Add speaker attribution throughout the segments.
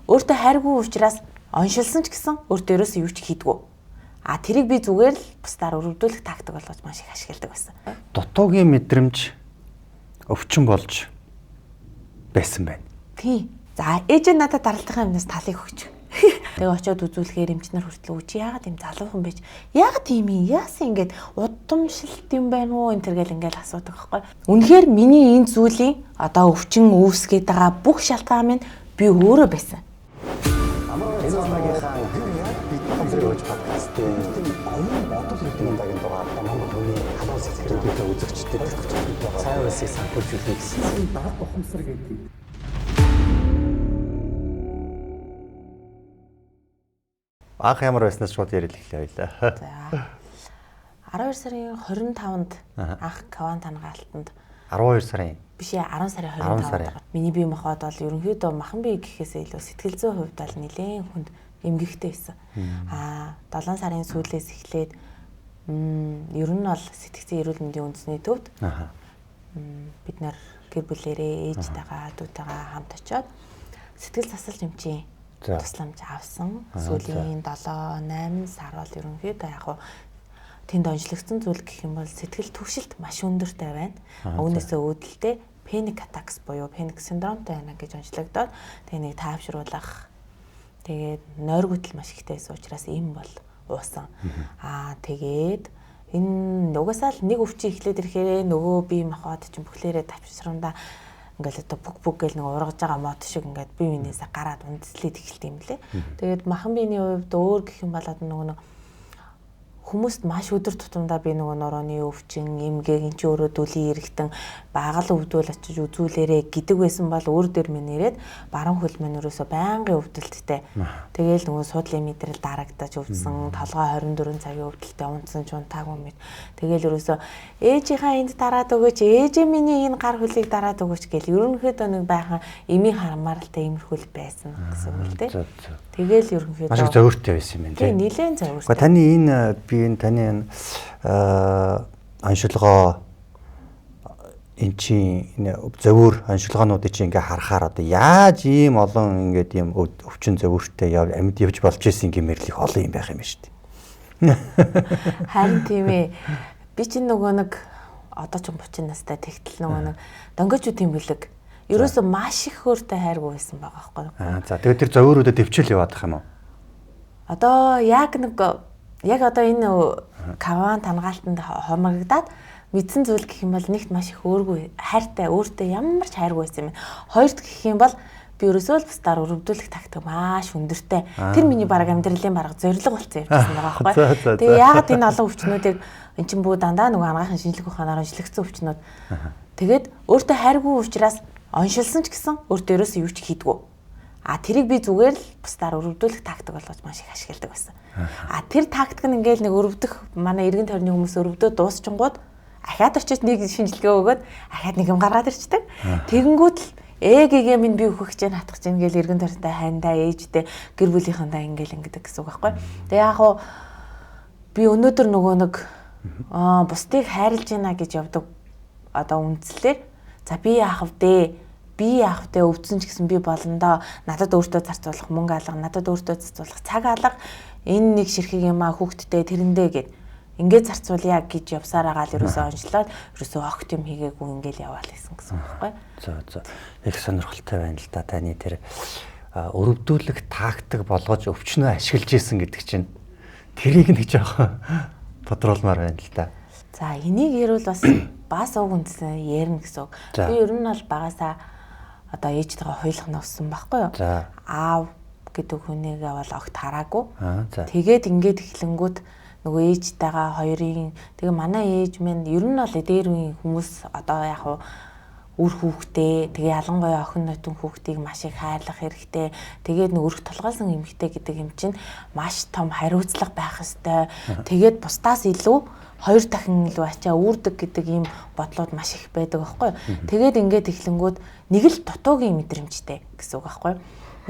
Speaker 1: Өөртөө хайргүй учраас оншилсан ч гэсэн өөртөө ерөөсөө юу ч хийдэггүй. Тэрийг би зүгээр л бусдаар өрөвдүүлэх тактик болгож маш их ашигладаг байсан.
Speaker 2: Дутуугийн мэдрэмж өвчин болж байсан байна.
Speaker 1: Тийм. За ээж нь надад даралтын юмнаас талыг өгч. Тэгээ очиод үзүүлэхээр эмчнэр хүртэл чи яагаад юм залуухан байж яагаад тийм юм яасан ингээд удамшилт юм байна уу энэ төр гэл ингээл асуудаг байхгүй. Үнэхээр миний энэ зүйлийн одоо өвчин үүсгээд байгаа бүх шалтгаан минь би өөрөө байсан.
Speaker 3: Энэ удаагийнхаа бид хамтран подкаст оюун бодол гэдэг юм дагын дугаар Монгол хүний халуун сэтгэлтэй үзэгчдэд сайн үсийг санхүүж өгөх гэсэн баг ухамсар гэдэг.
Speaker 2: Анх ямар байснаас шууд ярил эхлэе хоёлаа.
Speaker 1: За 12 сарын 25-нд анх Каван тангаалтанд
Speaker 2: 12 сарын
Speaker 1: биш 10 сарын 25-нд миний бие махбод бол ерөнхийдөө махан бие гэхээсээ илүү сэтгэл зүйн хувьд бол нэлээд хүнд эмгэгтэй байсан. 7 сарын сүүлээс эхлээд ер нь бол сэтгцэн эрүүл мэндийн үндэсний төвд бид нар гэр бүлэрээ ээжтэйгээ дүүтэйгээ хамт очиод сэтгэл засал эмчийн тусламж авсан. Сүүлийн 7-8 сар бол ерөнхийдөө яг хуу тэнд онцлогдсон зүйл гэх юм бол сэтгэл түвшилт маш өндөртэй байна. Үүнээсээ үүдэлтэй panic attacks буюу panic syndromeтэй байна гэж онцлогдоод тэгээ нэг таавшруулах тэгээд нойрготл маш ихтэй байсан учраас ийм бол уусан. Тэгээд энэ угаасаа л нэг өвчин эхлээд ирэхээр нөгөө бие махбод чинь бүхлээрээ тавшрандаа ингээл одоо бүг гэл нэг ургаж байгаа мод шиг ингээд бие биенээсээ гараад үндэслээд эхэлт юм лээ. Тэгээд махан биений хувьд өөр гэх юм бол одоо нөгөө хүмүүст маш өдөр тутамдаа би нөгөө норооны өвчин, эмгээг эн чи өөрөө дүлийн эргэтэн багал өвдвөл очиж үзүүлээрэ гэдэг байсан бол өөр дөр минь ирээд баруун хөл минь өрөөсө байнгын өвдөлттэй. Тэгээл нөгөө суудлын мэдрэл дарагдаж өвдсөн, толгой 24 цагийн өвдөлттэй унтсан ч унтаагүй мэд. Тэгээл өрөөсө ээжийнхаа энд дараад өгөөч, ээжээ миний энэ гар хөлийг дараад өгөөч гэл ерөнхийдөө нэг байхan эмийн харамааралтай иймэрхүүл байсан гэсэн үг л дээ. Тэгэл ерөнхийдөө
Speaker 2: маш зөөртэй байсан юм байна
Speaker 1: тийм нэлээд зөөртэй.
Speaker 2: Гэхдээ таны энэ таны энэ аншилгоо энэ чинь зөвөр аншилгаануудыг чинь ингээ харахаар одоо яаж ийм олон ингээд ийм өвчин зөвөртэй амьд явж болж исэн гэмэрлэх олон юм байх юм шүү дээ.
Speaker 1: Харин тийм ээ. Би чинь нөгөө нэг одоо ч 30 настай тэгтэл нөгөө нэг донгочуудын бэлэг ерөөсөө маш их хөөртэй хайргүй байсан байгаа байхгүй юу?
Speaker 2: За тэгээд тэр зөвөрүүдэд төвчл яваадах юм уу?
Speaker 1: Одоо яг одоо энэ Каван тангаалтанд хомогдоод мэдсэн зүйл гэх юм бол нэгт маш их өөргүй хайртай өөртөө ямар ч хайргүй байсан юм. Хоёрт гэх юм бол би ерөөсөө л бусдаар өрөвдүүлэх тактик маш өндөртэй. Тэр миний баг амьдралын бараг зорилго болсон явчихсан байгаа байхгүй. Тэгээ яагаад энэ олон өвчнүүдийг эн чинь бүү дандаа нөгөө анагаахын шинжлэх ухаанаар онцлогдсон өвчнүүд. Тэгээд өөртөө хайргүй учраас оншилсан ч гэсэн өөртөө ерөөсөө юу ч хийдэггүй. Тэрийг би зүгээр л бусдаар өрөвдүүлэх тактик болгож маш их ашигладаг байсан. Тэр тактик нь ингээл нэг өрөвдөх манай эргэн тойрны хүмүүс өрөвдөө дуусчингууд ахаад очиж нэг шинжилгээ өгөөд ахаад нэг юм гаргаад ирчдэг. Тэгэнгүүт л ээгээ минь би өөхөх гэж хатгах гэж ингээл эргэн тойрнтой хайндаа ээжтэй гэр бүлийнхандаа ингээл ингэдэг гэсэн үг байхгүй. Тэгээ яг хуу би өнөөдөр нөгөө нэг бусдыг хайрлж байна гэж явдаг одоо үндслээр за би яах вэ? Би яах вэ өвдсөн ч гэсэн би болондоо надад өөртөө зарцуулах мөнгө алга, надад өөртөө зарцуулах цаг алга энэ нэг ширхэг юм хүүхдтэй тэрэндээ гэд ингээд зарцуулъя гэж явсаар байгаа л ерөөсөө онцлоод ерөөсөө огт юм хийгээгүй ингээд яваал гэсэн үг байхгүй.
Speaker 2: За. Их сонирхолтой байна л да таны тэр өрөвдүүлэх тактик болгож өвчнөө ашиглаж исэн гэдэг чинь тэрийг нэг жоохон тодруулмаар байна л да.
Speaker 1: За энийг ярил бас уг үндсэн ярина гэсэн үг. Би ер нь бол багасаа одоо ээжтэйгээ хуйлах навсан байхгүй юу? Аав гэдэг хүнийгээ бол огт хараагүй. Тэгээд ингээд эхлэнгүүт нөгөө ээжтэйгээ хоёрын тэгээ манай ээж минь ер нь бол дээр үеийн хүмүүс одоо яг хуу үр хүүхдээ тэгээ ялангуяа охин нотон хүүхдийг маш их хайрлах хэрэгтэй. Тэгээд нэг өрх толгойлсон эмэгтэй гэдэг юм чинь маш том хариуцлага байх ёстой. Тэгээд бусдаас илүү хоёр дахин илүү ачаа үүрдэг гэдэг ийм бодлууд маш их байдаг байхгүй юу? Тэгээд ингээд эхлэнгүүд нэг л дутуугийн мэдрэмжтэй гэсэн үг байхгүй юу?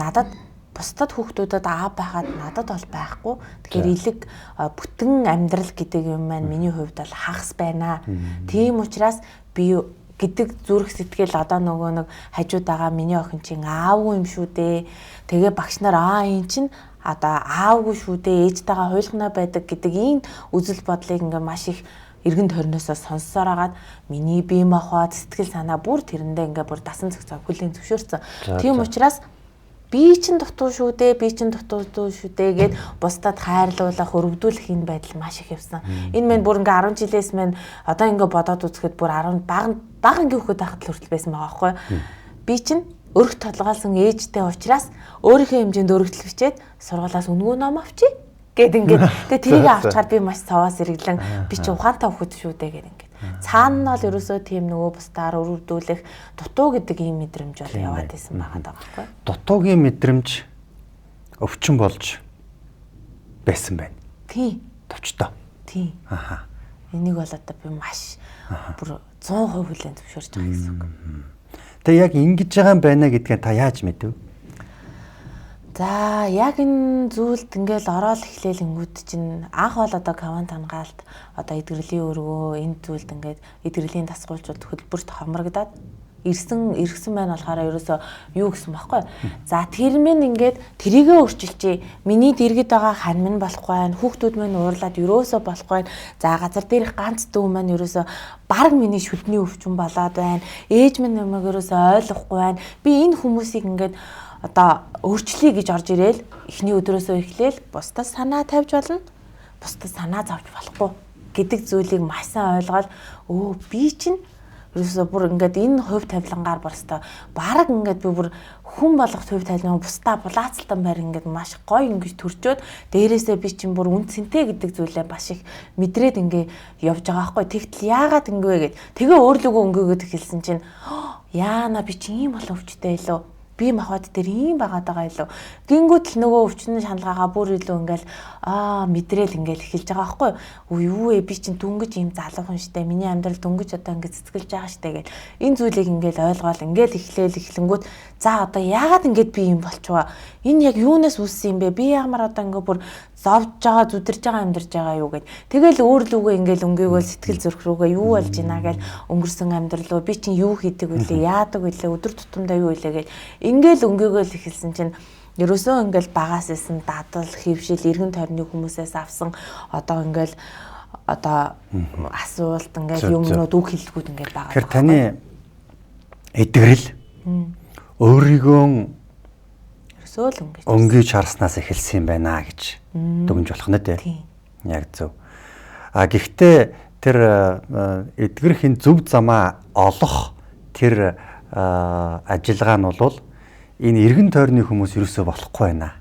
Speaker 1: Надад бусдад хүүхдүүдэд аав байхад надад бол байхгүй. Тэгэхээр илэг бүтэн амьдрал гэдэг юм маань миний хувьд бол хагас байна. Тийм учраас би гэдэг зүрх сэтгэл одоо нөгөө нэг хажууд байгаа миний охин чинь аавгүй юм шүү дээ. Тэгээ багш нар энэ чинь одоо аавгүй шүү дээ. Ээжтэйгээ хуйлгана байдаг гэдэг ийм үзэл бодлыг ингээ маш их эргэн тойрноосоо сонссоор агаад миний бие махбод сэтгэл санаа бүр тэрэндээ ингээ бүр дасан зохицоо хүлээн зөвшөөрсөн. Тийм учраас би чинь дутуу шүү дээ, би чинь дутуу шүү дээ гэд бусдад хайрлуулах, өргөдүүлэх энэ байдал маш их явсан. Энэ мэн бүр ингээ 10 жилээс мэн одоо ингээ бодоод үзэхэд бүр 10 бага ингээ хөхөд байхад л хүртэл байсан байгаа байхгүй. Би чинь өргөх толгойлсон ээжтэй учраас өөрийнхөө хэмжээнд өргөдөл бичээд сургуулиас өнгөө ном авчи гэд ингээ. Тэгээ тэрийг авчаар би маш цаваа сэргэлэн би чи ухаантай хөхөд шүү дээ гэд ингээ. Цаана нь бол ерөөсөө тийм нөгөө бусдаар өргөдүүлэх дутуу гэдэг ийм мэдрэмж бол яваад байсан байгаа байхгүй.
Speaker 2: Дутуугийн мэдрэмж өвчин болж байсан байна.
Speaker 1: Тийм.
Speaker 2: Товчтой.
Speaker 1: Тийм. Энийг бол одоо би маш бүр 100% хүлээн зөвшөөрч байгаа гэсэн үг.
Speaker 2: Тэгээ яг ингэж байгаа юм байна гэдгээ та яаж мэдв?
Speaker 1: За яг энэ зүйлд ингээл ороод эхлээл ингүүд чинь анх бол одоо каван тангаалт одоо эдгэрлийн өргөө энэ зүйлд ингээд эдгэрлийн дасгуулжууд хөтөлбөрт хомрогдоод ирсэн байна болохоор ерөөсөө юу гэсэн бэхгүй. За тэр минь ингээд тэрийгэ өөрчилчээ. Миний дэргэд байгаа хан минь болохгүй байна. Хүүхдүүд минь уурлаад ерөөсөө болохгүй байна. За газар дээрх ганц дүү маань ерөөсөө баг миний шүдний өвчин болоод байна. Ээж минь намайг ерөөсөө ойлгохгүй байна. Би энэ хүмүүсийг ингээд одоо өөрчлөе гэж орж ирээл эхний өдрөөсөө эхлээл бусдаас санаа тавьж болно. Бусдаас санаа зовж болохгүй гэдэг зүйлийг маш сайн ойлгоод би чинь ерөөсөө бүр ингээд энэ хувь тавилангаар болстой баг ингээд би бүр хүн болгох хувь тавилан бусдаа булаацалтан байр ингээд маш гоё ингэж төрчөөд дээрээсээ би чинь бүр үнцэнтэй гэдэг зүйлээ маш их мэдрээд ингээ явж байгаа байхгүй. Тэгтэл яагаад ингэвэ гэд тэгээ өөрлөгөө өнгөөгд хэлсэн чинь яана би чинь ийм болон өвчтэй илүү би махбод дээр ийм байгаад байгаа илүү. Гингүүд л нөгөө өвчнөө шаналгаагаа бүр илүү ингээл мэдрээл ингээл эхэлж байгаа байхгүй юу ээ би чинь дүнгэж ийм залуухан штэ миний амьдрал дүнгэж одоо ингээд цэцгэлж байгаа штэ гэл энэ зүйлийг ингээл ойлгоол ингээл эхлэнгүүт за одоо яагаад ингээд би ийм болчихваа энэ яг юунаас үүссэн юм бэ би ямар одоо ингээ бүр зовж байгаа зүдэрж байгаа амьдарч байгаа юу гэд тэгэл өөрлөгөө ингээл өнгөөгөө сэтгэл зүрх рүүгээ юу болж ийна гэл өнгөрсөн амьдралуу би чинь юу хийдэг вүлээ яадаг вүлээ өдөр тутамдаа юу вүлээ гэл ингээл өнгөөгөө л эхэлсэн чинь ерөөсөө ингээл багаас исэн дадал хөвшил эргэн тойрны хүмүүсээс авсан одоо ингээл одоо асуулт ингээл юмнууд үг хэллгүүд ингээл байгаа.
Speaker 2: Тэгэхээр таны эдгэрэл өөрийгөө
Speaker 1: ерөөсөө л
Speaker 2: өнгөж харснаас эхэлсэн юм байна гэж дүгнж болох нэ тий. Яг зөв. Гэхдээ тэр эдгэрхийн зөв замаа олох тэр ажиллагаа нь бол энэ эргэн тойрны хүмүүс ерөөсөө болохгүй байна.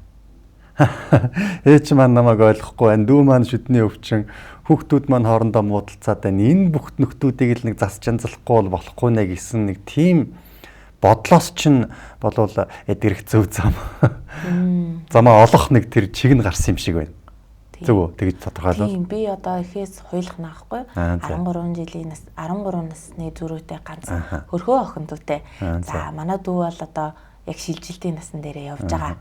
Speaker 2: Ээж маань намайг ойлгохгүй байна. Дүү маань шүдний өвчин, хүүхдүүд маань хоорондоо муудалцаад байна. Энэ бүх нөхдүүдийг л нэг засч анзлахгүй болохгүй нэ гэсэн нэг тийм бодлоос чинь болвол эдгэрх зөв зам. Замаа олох нэг тэр чиг нь гарсан юм шиг байна. Зөв үү? Тэгж тодорхойлоо.
Speaker 1: Тийм би одоо ихээс хуйлах наахгүй 13 жилийн 13 насны зүрхтэй ганц хөрхөө охин дүүтэй. За манай дүү бол одоо яг шилжилтийн насн дээрээ явж байгаа.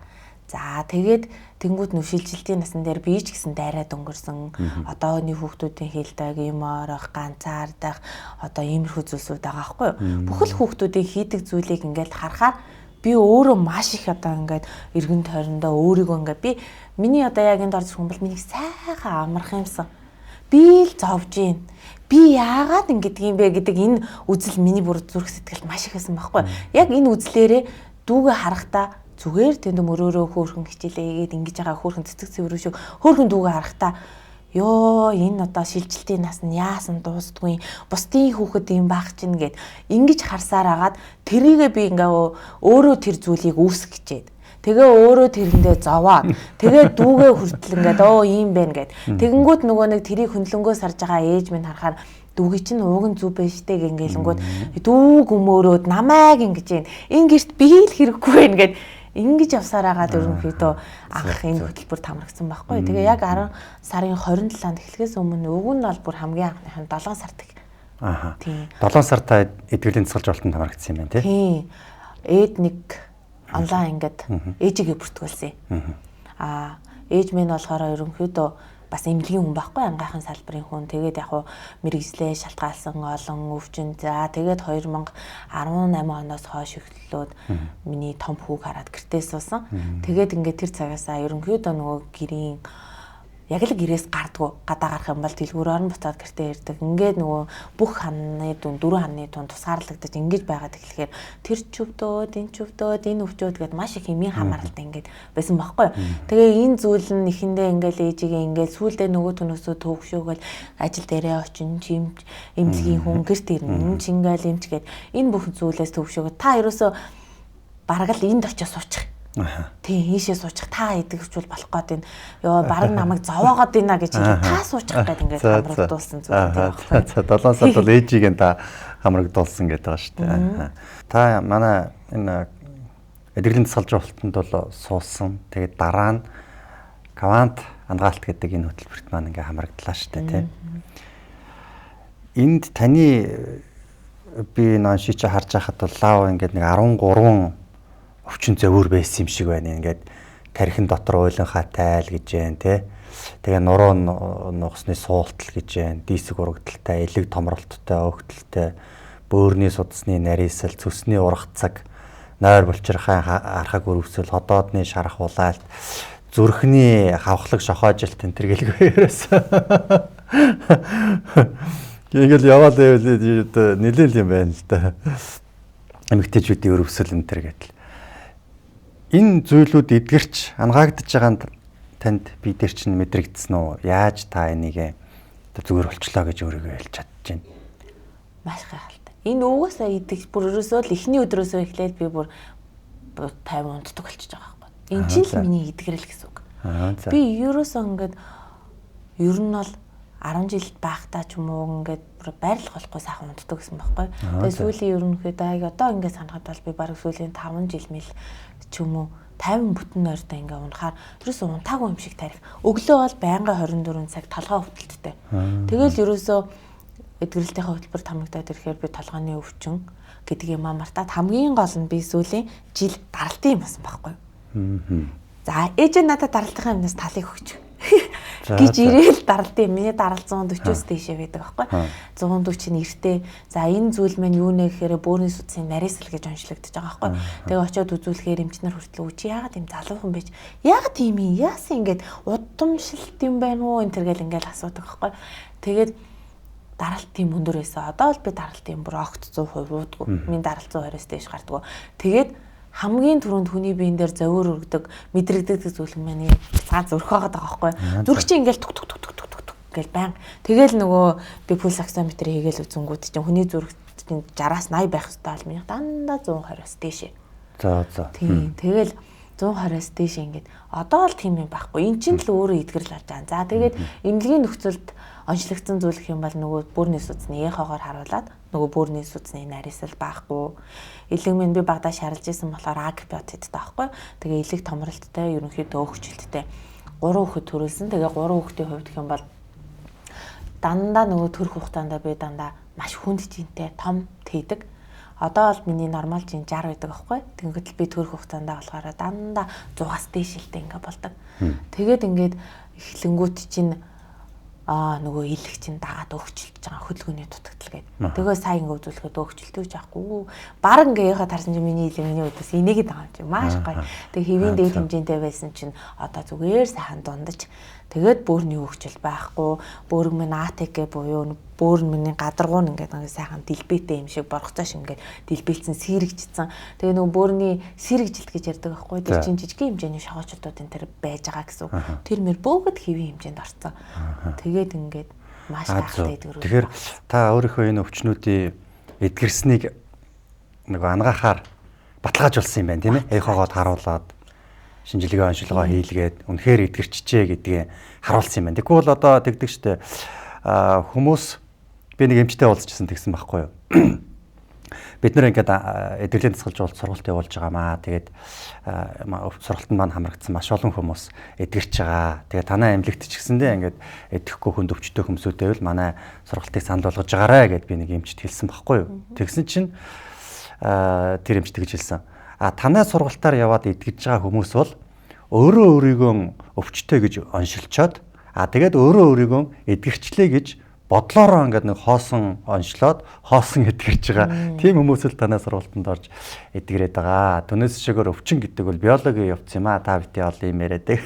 Speaker 1: За тэгээд тэнгууд нөх шилжилтийн насн дээр би ч гэсэн дайраад өнгөрсөн. Одооны хүүхдүүдийн хэлдэг юм орох, ганцаардах одоо иймэрхүү зүйлсүүд байгаа байхгүй юу? Бүхэл хүүхдүүдийн хийдэг зүйлийг ингээд харахаар би өөрөө маш их одоо ингээд эргэн тойрондоо өөрийгөө ингээд би миний одоо яг энд орж ирэх хүн бол миний сайхан амарх юмсан. Би л зовж гин. Би яагаад ингэдэг юм бэ гэдэг энэ үзэл миний бүр зүрх сэтгэлд маш их байсан байхгүй юу? Яг энэ үзлээрээ дүүгээ харахтаа зүгээр тэнд мөрөөрөө хөөрхөн хичээлээ гээд ингэж байгаа хөөрхөн цэцэг цэврүү шиг хөөрхөн дүүгээ харахтаа ёо энэ одоо шилжилтийн нас нь яасан дуустгүй бусдын хүүхэд юм байх чинь гэд ингэж харсаар агаад тэрийгээ би ингээ өөрөө тэр зүйлийг үүсгэх гэжээд тэгээ өөрөө тэрэндээ зовоод тэгээ дүүгээ хүртэл ингээд ийм байна гэд тэгэнгүүт нөгөө нэг тэрийг хөндлөнгөө сарж байгаа ээж минь харахаар дүүги чинь ууган зүв байж штэ гингэлэнгүүд дүүг өмөөрөөд намайг ингэж энэ гэрт би л хэрэггүй байна гэд ингэж явсаар агаад ерөнхийдөө анх энэ хөтөлбөр тамрагдсан байхгүй. Тэгээ яг 10 сарын 27-нд эхлэхээс өмнө уг нь бол бүр хамгийн анхны 7 сард.
Speaker 2: Тийм. 7 сард та эдгэрлийн цэцгэлж болтон тамрагдсан юм байна тий.
Speaker 1: Тийм. Эд нэг онлайн ингээд ээжигээ бүртгүүлсэн. Ээж минь болохоор ерөнхийдөө бас эмнэлгийн хүн байхгүй ангайхан салбарын хүн. Тэгээд яг хуу мэрэгжлээ шалтгаалсан олон өвчин. За тэгээд 2018 оноос хойш эхлэлүүд миний том хүүг хараад гэртээ суусан. Тэгээд ингээд тэр цагаасаа ерөнхийдөө нөгөө гэрийн яг л гэрээс гадаа гарах юм бол дэлгүүр орон буцаад гэртээ ирдэг. Ингээд нөгөө бүх ханы дунд 4 ханы дунд тусгаарлагдаж ингэж байгаад эхлэхээр тэр ч өвдөөд, энэ ч өвдөөд, энэ өвчөөд гэдээ маш их хэмийн хамааралтай ингээд байсан байхгүй. Тэгээ энэ зүйл нь эхэндээ ингээд ээжигээ ингээд сүүлдээ нөгөө түнөөсөө төвөгшөөгөл ажил дээрээ очин чимж эмнэлгийн хүн гэрт ирнэ. Чингээл эмч гээд энэ бүх зүйлээс төвөгшөөгөө та ерөөсөө бараг л энд очиж суучих. Тийм ийшээ суучих та идэвчүүл болох гээд байна. Йоо бараг намайг зовоогоод байна гэж та суучих гээд ингээд хамрагдуулсан зүйл тийм.
Speaker 2: За 7 сард бол ээжигээ та хамрагдуулсан гэдэг байгаа шүү дээ. Та манай энэ эдгэрлийн тасгалжуулалтанд бол суусан. Тэгээд дараа нь Квант ангаалт гэдэг энэ хөтөлбөрт маань ингээд хамрагдлаа шүү дээ тийм. Энд таны би нон шийчээ харж байхад бол лав ингээд нэг 13 өвчин зөвөр байсан юм шиг байна. Ингээд тархин дотор уйланхаа тайл гэж байна те. Тэгээ нуруу нугасны суултал гэж байна. Дийсэг урагдaltaй, элэг томролттой, өгтөлтэй, бөөрийн судасны нарийсал, цөсний ургацаг, нойр булчирхай архаг өрөвсөл, ходоодны шарах улаалт, зүрхний хавхлаг шохоожилт энэ төр гэлгүй ерөөсөө. Ингээл яваад байвал нэлээл юм байна л да. Эмэгтэйчүүдийн өрөвсөл энэ төр гэдэг. Энэ зүйлүүд эдгэрч ангаагдж байгаанд танд би дээр чинь мэдрэгдсэн үү? Яаж та энийг зүгээр болчлоо гэж өөрийгөө хэлж чадчихэв.
Speaker 1: Маш гайхалтай. Энэ угаасаа идэх бүр ерөөсөө л эхний өдрөөсөө эхлээд би бүр 50 унтдаг болчихж байгаа байхгүй. Энэ чинь л миний эдгэрэл гэсэн үг. Би ерөөсөө ингээд ер нь бол 10 жил байхдаа ч юм уу ингээд байрлах болохгүй сайхан унтдаг гэсэн байхгүй. Тэгээ сүүлийн ерөнхийдөө одоо ингээд санахад бол би баг сүүлийн 5 жил мэл ч юм уу 50 бүтэн нойртой ингээ унахаар ерөөсөө унтаагүй юм шиг тарих. Өглөө бол байнга 24 цаг толгой өвдөлттэй. Тэгэл ерөөсөө эдгэрэлтийнхаа хөтөлбөр тамагтаад ирэхээр би толгойн өвчин гэдэг юм мартаад хамгийн гол нь би сүүлийн жил даралтын юм байсан байхгүй. За ээж надад даралтынхаа юмнаас талыг өгч гэж ирээл даралтын миний даралт 140-оос дээшээ байдаг байхгүй. 140 нь эртээ. За энэ зүйл маань юу нэ гэхээр бөөрийн судсын нарийсал гэж онцлогдож байгаа байхгүй. Тэгээ очиод үзүүлэхээр эмчнэр хүртэл үчи яагаад юм залуухан байж яагаад тийм юм яасан ингээд удамшилт юм байна уу энэ төргээл ингээд асуудаг байхгүй. Тэгээд даралт тийм өндөр байсан. Одоо л би даралтын бүр огт 100% уудгүй. Миний даралт 120-оос дээш гардггүй. Тэгээд хамгийн түрүүнд хүний биен дээр зовөр өргөдөг, мэдрэгддэг зүйл маань цааз өрхөөгд байгаа байхгүй. Зүрх чинь ингээл тук гэж байн. Тэгэл нөгөө би пульс оксиметр хийгээл үзэнгүүд чинь хүний зүрх чинь 60-аас 80 байх хэрэгтэй бол миний дандаа 120-оос дээшээ.
Speaker 2: За.
Speaker 1: Тийм. Тэгэл 120-оос дээшээ ингээд одоо л тийм юм байхгүй. Эн чинь л өөрөө эдгэрэл болж байгаа. За тэгээд эмнэлгийн нөхцөлд онцлогдсон зүйл гэх юм бол нөгөө бөөрийн судасны эхоогоор харуулад нөгөө бөөрийн судасны нарийсал байхгүй. Элэг минь би багада шарилж исэн болохоор антибиотиктэй байхгүй. Тэгээ элэг томролттой, ерөнхийдөө өөхчлөлттэй 3 хүүхэд төрүүлсэн. Тэгээ 3 хүүхдийн хувьд гэх юм бол дандаа нөгөө төрөх хугацаанд би дандаа маш хүнд жинтэй том тейдэг. Одоо бол миний нормал жин 60 байдаг байхгүй. Тэгэнгүүт л би төрөх хугацаанд болохоор дандаа 100-аас дээшэлтэй ингээ болдог. Тэгээд ингээд эхлэнгүүт чинь нөгөө илэг чинь дагаад өөгчлөж байгаа хөдөлгөөний дутагдал гэдэг. Тэгээ сайн ингээ үзүүлэхэд өөгчлөлтөө жаахгүй. Баг ингээ яхад харсан чинь миний илэг миний өдөөс инээгээд байгаа юм чинь маш гоё. Тэгээ хэвийн дээд хэмжээтэй байсан чинь одоо зүгээр сайхан дундаж. Тэгээд бөөрийн өөгчл байхгүй. Бөөрөг минь АТК буюу бөөрн миний гадаргуун ингээд сайхан дэлбэтэй юм шиг боргоцоош ингээд дэлбэлцэн сэрэгжсэн. Тэгээ нөгөө бөөрний сэрэгжилт гэж ярьдаг байхгүй. Тэр чинь жижиг хэмжээний шогоочдод энэ төр байж байгаа гэсэн. Тэр мөр бөөгд хэвийн хэмжээнд орцсон. Тэгээд ингээд маш гайхалтай эдгэрүүл.
Speaker 2: Тэгэхээр та өөрийнхөө энэ өвчнүүдийн эдгэрснийг нөгөө ангаахаар баталгаажуулсан юм байна тийм ээ. Эхоогоод харуулад шинжилгээ онцлогоо хийлгээд үнэхээр эдгэрчжээ гэдгийг харуулсан юм байна. Тэгвэл одоо тэгдэг штэ хүмүүс би нэг эмчтэй уулзчихсан тэгсэн байхгүй юу. Бид нэр ингээд эдгэрлийн тасгалжуулалт сургалт явуулж байгаамаа. Тэгээд сургалтанд маань хамрагдсан маш олон хүмүүс эдгэрч байгаа. Тэгээд танаа эмнэлэгт ч гэсэндээ ингээд эдэхгүй хүнд өвчтөй хүмүүсүүдээ бол манай сургалтыг санал болгож байгаарэ гэд би нэг эмчт хэлсэн байхгүй юу. Тэгсэн чинь тэр эмчт гэж хэлсэн. Танай сургалтаар яваад эдгэж байгаа хүмүүс бол өөрөө өөрийгөө өвчтөй гэж оншилчоод Тэгээд өөрөө өөрийгөө эдгэрчлээ гэж бодлороо ингээд нэг хоосон онцлоод хоосон эдгэрч байгаа. Тийм хүмүүс л танай сургалтанд орж эдгэрээд байгаа. Түүнээс шигээр өвчин гэдэг бол биологийн явц юм аа. Та бити ол юм яриадаг.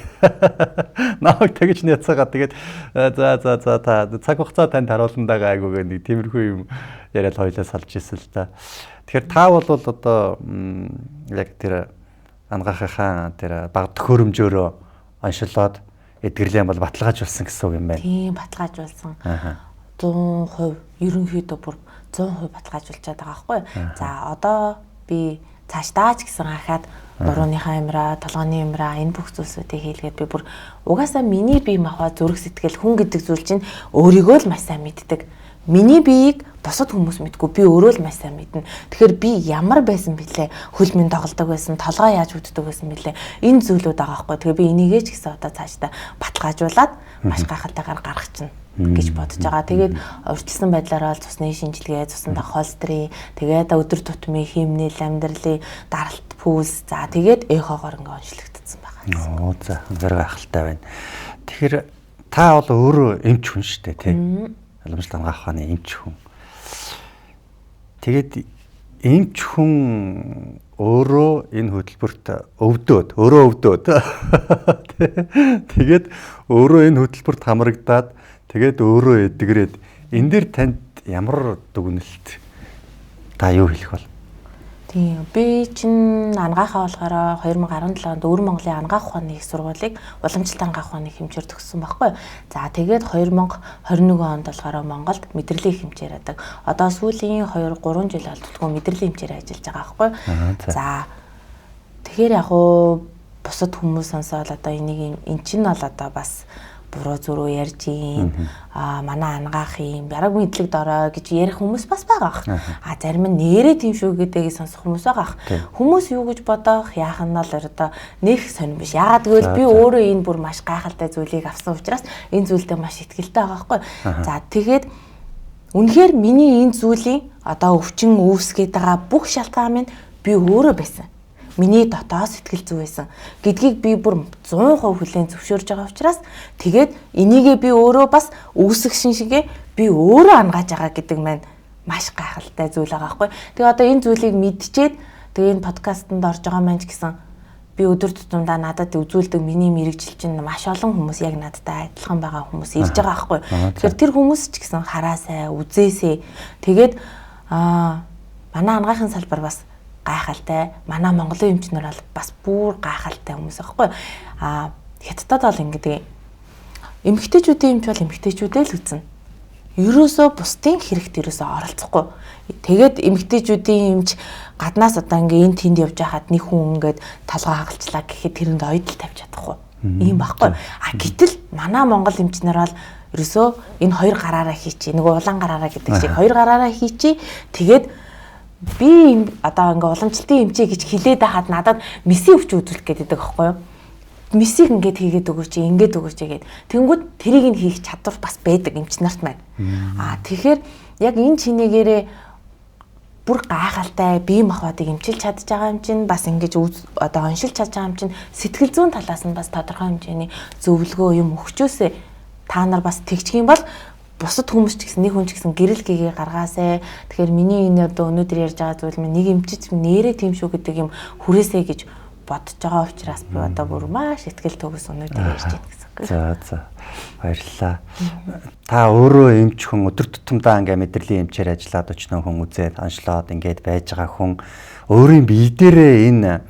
Speaker 2: Намайг тэгж няцаагаа тэгээд за та цаг хугацаа танд харуулсан дагаа айгуугаа нэг тиймэрхүү юм яриад хоёлаа салж ирсэн л та. Тэгэхээр та бол одоо яг тэр ангаахынхаа тэр баг төхөөрөмжөөрөө онцлоод эдгэрлээ бол баталгаажуулсан гэсэн үг юм байна.
Speaker 1: Тийм баталгаажуулсан. 100% ерөнхийдөө бүр 100% баталгаажуулчаад байгаа байхгүй. За одоо би цаашдаа ч гэсэн хахад дурууныхаа имра, толгойн имра энэ бүх зүйлсүүдийг хийлгээд би бүр угаасаа миний бие махбод зүрх сэтгэл хүн гэдэг зүйл чинь өөрийгөө л маш сайн мэддэг. Миний биеийг бусад хүмүүс мэдгүй би өөрөө л маш сайн мэднэ. Тэгэхээр би ямар байсан бэлээ? Хөл минь тоглодог байсан, толгой яаж үддэг байсан бэлээ? Энэ зүйлүүд байгаа байхгүй. Тэгээ би энийгээ ч гэсэн одоо цаашдаа баталгаажуулаад маш гайхалтайгаар гаргах чинь гэж бодож байгаа. Тэгээд урьдчилсан байдлаараа л цусны шинжилгээ, цусны холстрийн, тэгээд өдөр тутмын химнэл, амьдралын даралт, пүүс, за тэгээд эхогоор ингээ онцлогдсон байгаа.
Speaker 2: Оо за, үнээр гайхалтай байна. Тэгэхээр та бол өөрөө эмч хүн шүү дээ, тийм. Аламжлалт ангаах ухааны эмч хүн. Тэгээд эмч хүн өөрөө энэ хөтөлбөрт өвдөөд тэгээд өөрөө энэ хөтөлбөрт хамрагдаад тэгээд өөрөө эдгэрээд энэ дэр танд ямар дүгнэлт та юу хэлэх бол?
Speaker 1: Тийм би чинь ангаахаа болохоор 2017 онд Өвөр Монголын ангаах ухааны их сургуулийг уламжлалт ангаах ухааны хэмжээр төгссөн байхгүй. За тэгээд 2021 онд болохоор Монголд мэдрэлийн хэмжээр яадаг. Одоо сүүлийн 2-3 жил алддаггүй мэдрэлийн хэмжээр ажиллаж байгаа байхгүй. За тэгэхээр яг уу бусад хүмүүс сонсоод одоо энийг эн чинь бол одоо бас буруу зүрөө ярьж юм манай ангаах юм бараг мэдлэг дорой гэж ярих хүмүүс бас байгаа. Зарим нь нэрээ тийм шүү гэдгийг сонсох хүмүүс байгаа. Хүмүүс юу гэж бодох яах нь л одоо нэх сонирн биш. Яагаад гэвэл би өөрөө энэ бүр маш гайхалтай зүйлийг авсан учраас энэ зүйлдээ маш ихтгэлтэй байгаа байхгүй. За тэгээд үнэхээр миний энэ зүйлийн одоо өвчин үүсгээд байгаа бүх шалтгаан минь би өөрөө байсан. Миний дотоод сэтгэл зүй байсан гэдгийг би бүр 100% хүлээн зөвшөөрж байгаа учраас тэгээд энийгээ би өөрөө бас үүсгэн шигээ би өөрөө ангааж байгаа гэдэг маань маш гайхалтай зүйл байгаа байхгүй. Тэгээ одоо энэ зүйлийг мэдчихэд тэгээ энэ подкастт орж байгаа маань ч гэсэн би өдөр тутамдаа надад үзүүлдэг миний мэрэгжил чинь маш олон хүмүүс яг надтай адилхан байгаа хүмүүс ирж байгаа байхгүй. Тэгэхээр тэр хүмүүс ч гэсэн хараасай, үзээсэй. Тэгээд манай ангаахын салбар бас гайхалтай. Манай Монголын эмчнэр бол бас бүр гайхалтай хүмүүс аахгүй. Хятадд бол ингэдэг. Эмэгтэйчүүдийн эмч бол эмэгтэйчүүдээ л үзнэ. Ерөөсөө бусдын хэрэгт ерөөсөө оролцохгүй. Тэгээд эмэгтэйчүүдийн эмч гаднаас одоо ингээ энэ тэнд явж байхад нэг хүн ингээд толгой хагалчлаа гэхэд тэрэнд ойдол тавьж чадахгүй. Ийм байхгүй. Гэтэл манай Монгол эмчнэр бол ерөөсөө энэ хоёр гараараа хийчи. Нөгөө улаан гараараа гэдэг шиг хоёр гараараа хийчи. Тэгээд би одоо ингээ уламжлалтын эмчээ гэж хэлээд байхад надад месси өвч үзүүлэх гэдэг байхгүй юу? Мессиг ингээд хийгээд өгөөч, ингээд өгөөч гэгээд. Тэнгүүд тэрийг нь хийх чадвар бас байдаг эмч нарт маань. Тэгэхээр яг энэ чинээгээрээ бүр гайхалтай бие махбодыг эмчилж чадж байгаа юм чинь бас ингэж одоо оншилж чадж байгаа юм чинь сэтгэл зүйн талаас нь бас тодорхой хэмжээний зөвлөгөө юм өгчөөсэй. Та нар бас тэгчих юм бол бусад хүмүүс ч гэсэн нэг хүн ч гэсэн гэрэл гээгээ гаргаасай. Тэгэхээр миний энэ одоо өнөөдөр ярьж байгаа зүйл минь нэг эмчиж нэрээ тийм шүү гэдэг юм хүрээсэй гэж бодож байгаа учраас би одоо бүр маш ихтгэл төгс өнөөдөр ярьж байна гэсэн.
Speaker 2: За баярлалаа. Та өөрөө эмч хүн өдөр тутамдаа ингээ мэдрэлийн эмчээр ажиллаад өчнөө хүн үзээд онцлоод ингээд байж байгаа хүн өөрийн бие дээрээ энэ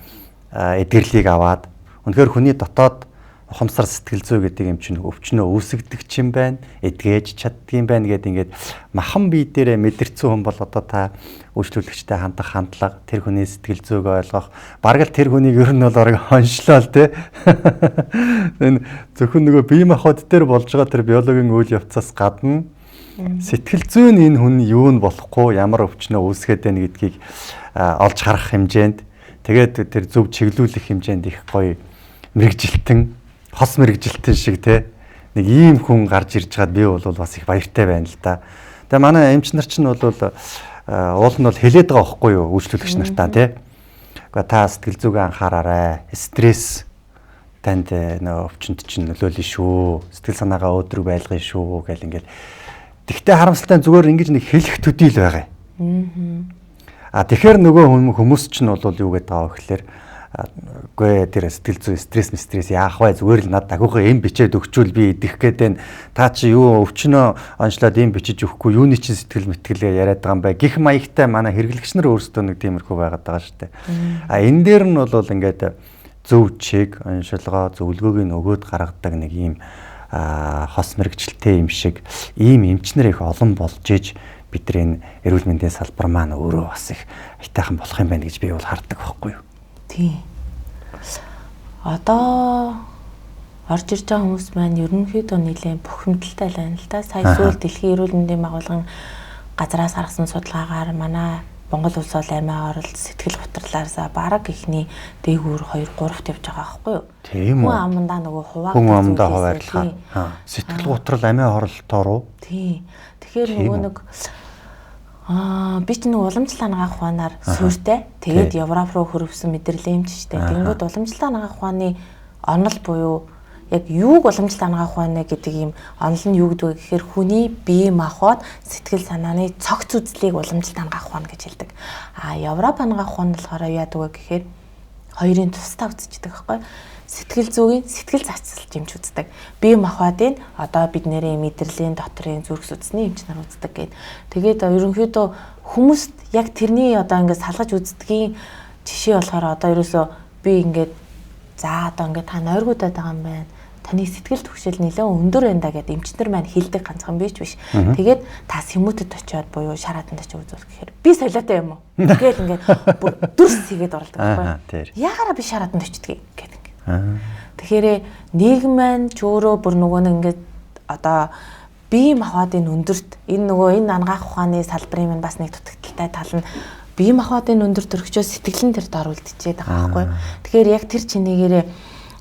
Speaker 2: эдгэрлийг аваад үнэхээр хүний дотоод ухамсар сэтгэл зүй гэдэг юм чинь өвчнөө үүсгдэг юм байна, эдгээж чаддгийм байна гэдэг ингээд махан бие дээрээ мэдэрсэн хүн бол одоо та үйлчлүүлэгчтэй хандах хандлага, тэр хүний сэтгэл зүйг ойлгох, бараг л тэр хүнийг ер нь бол орог онцлол тэ. Энэ зөвхөн нөгөө бие махбод дээр болж байгаа тэр биологийн үйл явцаас гадна сэтгэл зүйн энэ хүн юу нь болохгүй, ямар өвчнөө үүсгээд байна гэдгийг олж харах хэмжээнд тэгээд тэр зөв чиглүүлэх хэмжээнд их гоё мэрэгжилтэн хос мэрэгжилтэн шиг те нэг ийм хүн гарч ирж байгаад би бол бас их баяртай байна л да. Тэгээ манай эмч нар чинь бол уул нь бол хэлээд байгаа байхгүй юу үйлчлүүлэгч нартаа те. Гэхдээ та сэтгэл зүгээ анхаараарай. Стресс танд нөө өвчнөд чинь нөлөөлнө шүү. Сэтгэл санаагаа өөдрөг байлгая шүү гэл ингээд. Тэгтээ харамсалтай зүгээр ингэж нэг хэлэх төдий л байгаа. Тэгэхээр нөгөө хүмүүс чинь бол юу гэдэг байгаа вэ гэхээр үгүй тэр сэтгэл зүй стресс яах вэ зүгээр л над агуугаа эм бичээд өгчүүл би идэх гээд байна. Та чи юу өвчнөө онцлоод эм бичиж өгөхгүй юуны чинь сэтгэл мэтгэлгээ яриад байгаа юм бай. Гэх маягтай манай хэрэглэгч нар өөрсдөө нэг тиймэрхүү байгаад байгаа шүү дээ. Энэ дээр нь бол ингээд зөв чиг онцлогоо зөвлөгөөг нь өгөөд гаргадаг нэг ийм хос мэрэгчлээ юм шиг ийм эмчнэр их олон болж иж бидний эрүүл мэндийн салбар маань өөрөө бас их айтайхан болох юм байна гэж би бол харддаг байхгүй юу.
Speaker 1: Тийм. Одоо орж ирж байгаа хүмүүс маань ерөнхийдөө нэлээд бухимдалтай байна л да. Сая сүүл Дэлхийн эрүүл мэндийн байгууллагын газраас гаргасан судалгаагаар манай Монгол улс бол амиа оролт сэтгэл хөдлөлөөсөө бараг ихний дээгүүр 2-3-т явж байгаа байхгүй юу?
Speaker 2: Тийм үү.
Speaker 1: Хүн амандаа нөгөө хуваагт
Speaker 2: хүн амандаа хуваарлахаа. Сэтгэл готрол амиа оролтоор уу?
Speaker 1: Тийм. Тэгэхээр нөгөө нэг би ч нэг уламжлалт анагаах ухаанаар суурьтай. Тэгээд Европ руу хөрвсөн мэдрэлийн юмч штэ. Тэнгүүд уламжлалт анагаах ухааны онол буюу яг юуг уламжлалт анагаах ухааны гэдэг юм онол нь юу гэдэг вэ гэхээр хүний бие махбод сэтгэл санааны цогц үзлийг уламжлалт анагаах ухаан гэж хэлдэг. Европ анагаах ухаан нь болохоор яадаг вэ гэхээр хоёрын тусдаа үзчихдэг байхгүй. Сэтгэл зүйн сэтгэл зацлж юмч үздэг. Бие махбодын одоо бидний мэдрэлийн дотрын зүрх судасны эмч нар үздэг гэд. Тэгээд ерөнхийдөө хүмүүст яг тэрний одоо ингээд салгаж үздгийн жишээ болохоор одоо ерөөсөө би ингээд за одоо ингээд та нойргуудаад байгаа юм байна. Таны сэтгэл түгшил нэлээд өндөр байна да гэд эмчнэр маань хэлдэг ганцхан биш. Тэгээд та сэмүүтэд очиод буюу шараатанд очиж үзүүл гэхээр би солиотой юм уу? Тэгэл ингээд дүрс хийгээд оролдог байхгүй. Яагараа би шараатанд очдөг гэдэг. Тэгэхээр нийгэм маань ч өөрөө бүр нөгөө нэг ингээд одоо бие махбодын өндөрт энэ нөгөө энэ анагаах ухааны салбарын маань бас нэг дутагдaltaй тал нь бие махбодын өндөр төрөгчөө сэтгэлэн тэр дор үлдчихэд байгаа байхгүй. Тэгэхээр яг тэр чинийгээрээ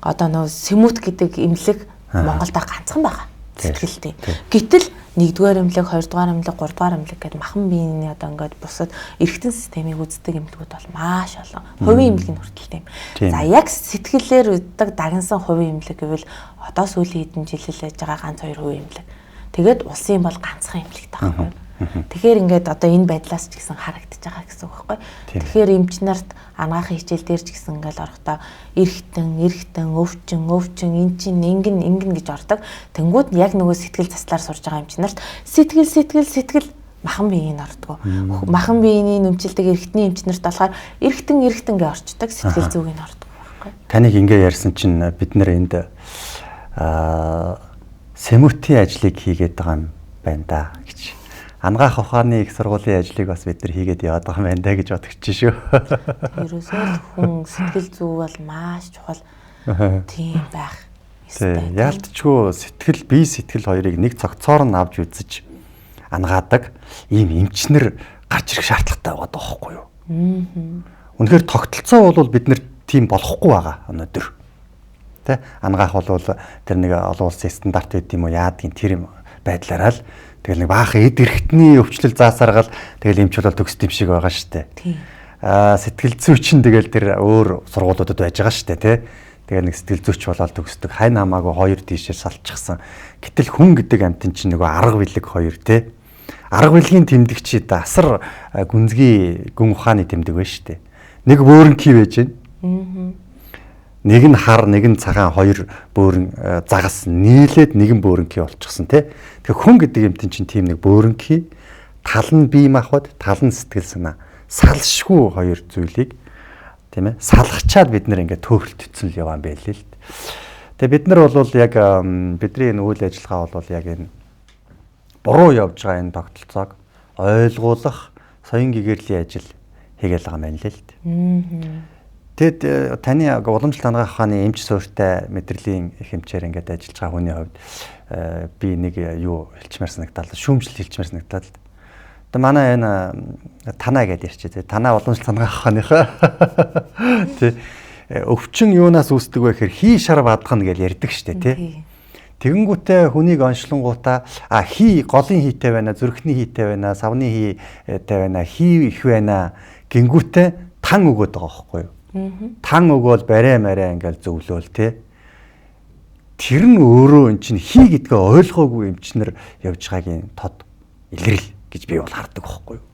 Speaker 1: одоо нөгөө сэмүүт гэдэг эмнэлэг Монголд ганцхан байгаа. Сэтгэлтэй. Гэтэл 1-р эмнэлэг, 2-р эмнэлэг, 3-р эмнэлэг гэдэг махан биений одоо ингээд бусад эргэтэн системийг үздэг эмнэлгүүд бол маш олон. Хувийн эмнэлэг нь хүртэл тийм. За яг сэтгэлээр үздэг дагнсан хувийн эмнэлэг гэвэл одоо сүүлийн хэдэн жил л яж байгаа ганц 2 хувийн эмнэлэг. Тэгээд улсын бол ганцхан эмнэлэг таахгүй. Тэгэхээр ингээд одоо энэ байдлаас ч гэсэн харагдаж байгаа гэсэн үг байхгүй. Тэгэхээр эмч нарт анагаахын хичээл дээр ч гэсэн ингээл орохдоо эргэтэн, өвчин эн чинь ингэн гэж ордог. Тэнгүүд яг нөгөө сэтгэл заслаар сурж байгаа эмч нарт сэтгэл махан биеийн ордог. Махан биений нөмчилдэг эргэтний эмч нарт болохоор эргэтэн гэж орчдөг сэтгэл зүгийн ордог байхгүй.
Speaker 2: Таныг ингээ ярьсан чинь бид нэр энд сэмүүтийн ажлыг хийгээд байгаа юм байна да гэж. Анагаах ухааны их сургуулийн ажлыг бас бид нар хийгээд яваад байгаа юм байна да гэж бодогч шүү.
Speaker 1: Ерөөсөө хүн сэтгэл зүй бол маш чухал тийм байх.
Speaker 2: Яалтчгүй бие сэтгэл хоёрыг нэг цогцоор нь авч үзэж ангаадаг ийм эмчнэр гарч ирэх шаардлагатай байгаа байхгүй юу? Үнэхээр тогтолцоо бол бид нар тийм болохгүй байгаа өнөөдөр. Тэ ангаах бол тэр нэг олон улсын стандарт гэдэг юм уу яадгийн тэр байдлаараа л тэгэл нэг баахан эд эрхтний өвчлөл заасаргал тэгэл эмч бол төгсд юм шиг байгаа шүү дээ. Сэтгэл зүйчин тэгэл тэр өөр сургуулиудад байж байгаа шүү дээ тий. Тэгээ нэг сэтгэл зүйч болоод төгсдөг. Хайн хамаагүй хоёр тийшээ салчихсан. Гэтэл хүн гэдэг амтэн чинь нөгөө арга билэг хоёр тий. Арга билгийн тэмдэгчид асар гүнзгий гүн ухааны тэмдэг байна шүү дээ. Нэг бөөрөнкий байж байна. Нэг нь хар, нэг нь цагаан хоёр бөөрөн загас нийлээд нэгэн бөөрөнкий болчихсон тий. Тэгэхээр хүн гэдэг юмтэн чинь тийм нэг бөөрөнкий, тал нь бие махбод, тал нь сэтгэл санаа. Салшгүй хоёр зүйлийг тийм ээ салгачаад бид нэр ингээд төөрөлт төцөн л яваа юм байл л. Тэгээ бид нар бол яг бидний энэ үйл ажиллагаа бол яг энэ буруу явж байгаа энэ тогтолцоог ойлгуулах соён гэгэрлийн ажил хийгээл байгаа юм байна л. Тэгэд таны уламжлалт анагаах ухааны эмч суурьтай мэдрэлийн их эмчээр ингээд ажиллаж байгаа хүний хувьд би нэг юу хэлчмээр санагдал шүүмжил хэлчмээр санагдал. Одоо манай энэ танаа гэдээ ярьчих тий. Танаа уламжлалт анагаах ухааныхаа тий өвчин юунаас үүсдэг вэ гэхээр хий шар бадгана гэж ярьдаг штэ тий. Тэгэнгүүтээ хүнийг онцлонгуудаа хий голын хийтэй байна, зүрхний хийтэй байна, савны хийтэй байна, хий их байна гингүүтээ тан өгöd байгаа байхгүй юу? Тан өгөөл барай мараа ингээл зөвлөөл те. тэр нь өөрөө эн чинь хий гэдгээ ойлгоогүй эмчнэр явж байгаагийн тод илрэл гэж би бол хардаг байхгүй юу.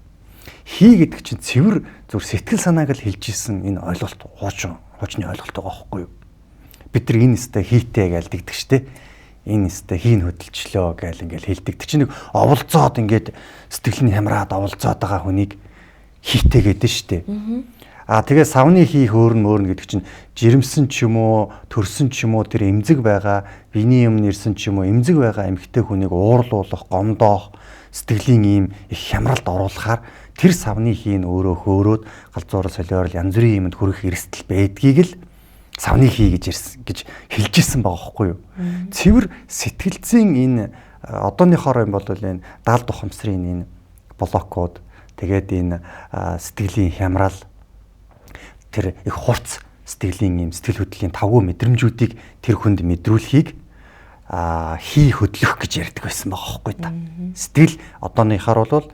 Speaker 2: Хий гэдэг чинь цэвэр зүр сэтгэл санааг л хэлж исэн энэ ойлголт хуучны ойлголт байгаа байхгүй юу. Бид нар энэ өстэй хийтэй гэж дэгдэг штэ. Энэ өстэй хийн хөдөлчлөө гэж ингээл хэлдэг. Тэг чи нэг оволцоод ингээд сэтгэл нь хямраад оволцоод байгаа хүнийг хийтэй гэдэг штэ. Тэгээ савны хий хөөрн гэдэг чинь жирэмсэн ч юм уу, төрсөн ч юм уу тэр эмзэг байгаа, биений юм нэрсэн ч юм уу эмзэг байгаа эмхтэй хүнийг уурлуулах, гомдоох, сэтгэлийн ийм их хямралд оруулахаар тэр савны хий нь өөрөө хөөрөөд галзуур солиор янз бүрийн юмд хүрэх эрсдэл байдгийг л савны хий гэж хэлж ирсэн байгаа байхгүй юу. Цэвэр сэтгэлзэн энэ одооныхоор юм бол энэ даал тухамсрын энэ блокууд тэгээд энэ сэтгэлийн хямрал тэр их хурц сэтгэлийн юм сэтгэл хөдлөлийн тавгүй мэдрэмжүүдийг тэр хүнд мэдрүүлэхийг хий хөдлөх гэж ярьдаг байсан байгаа байхгүй та. Сэтгэл одооныхаар бол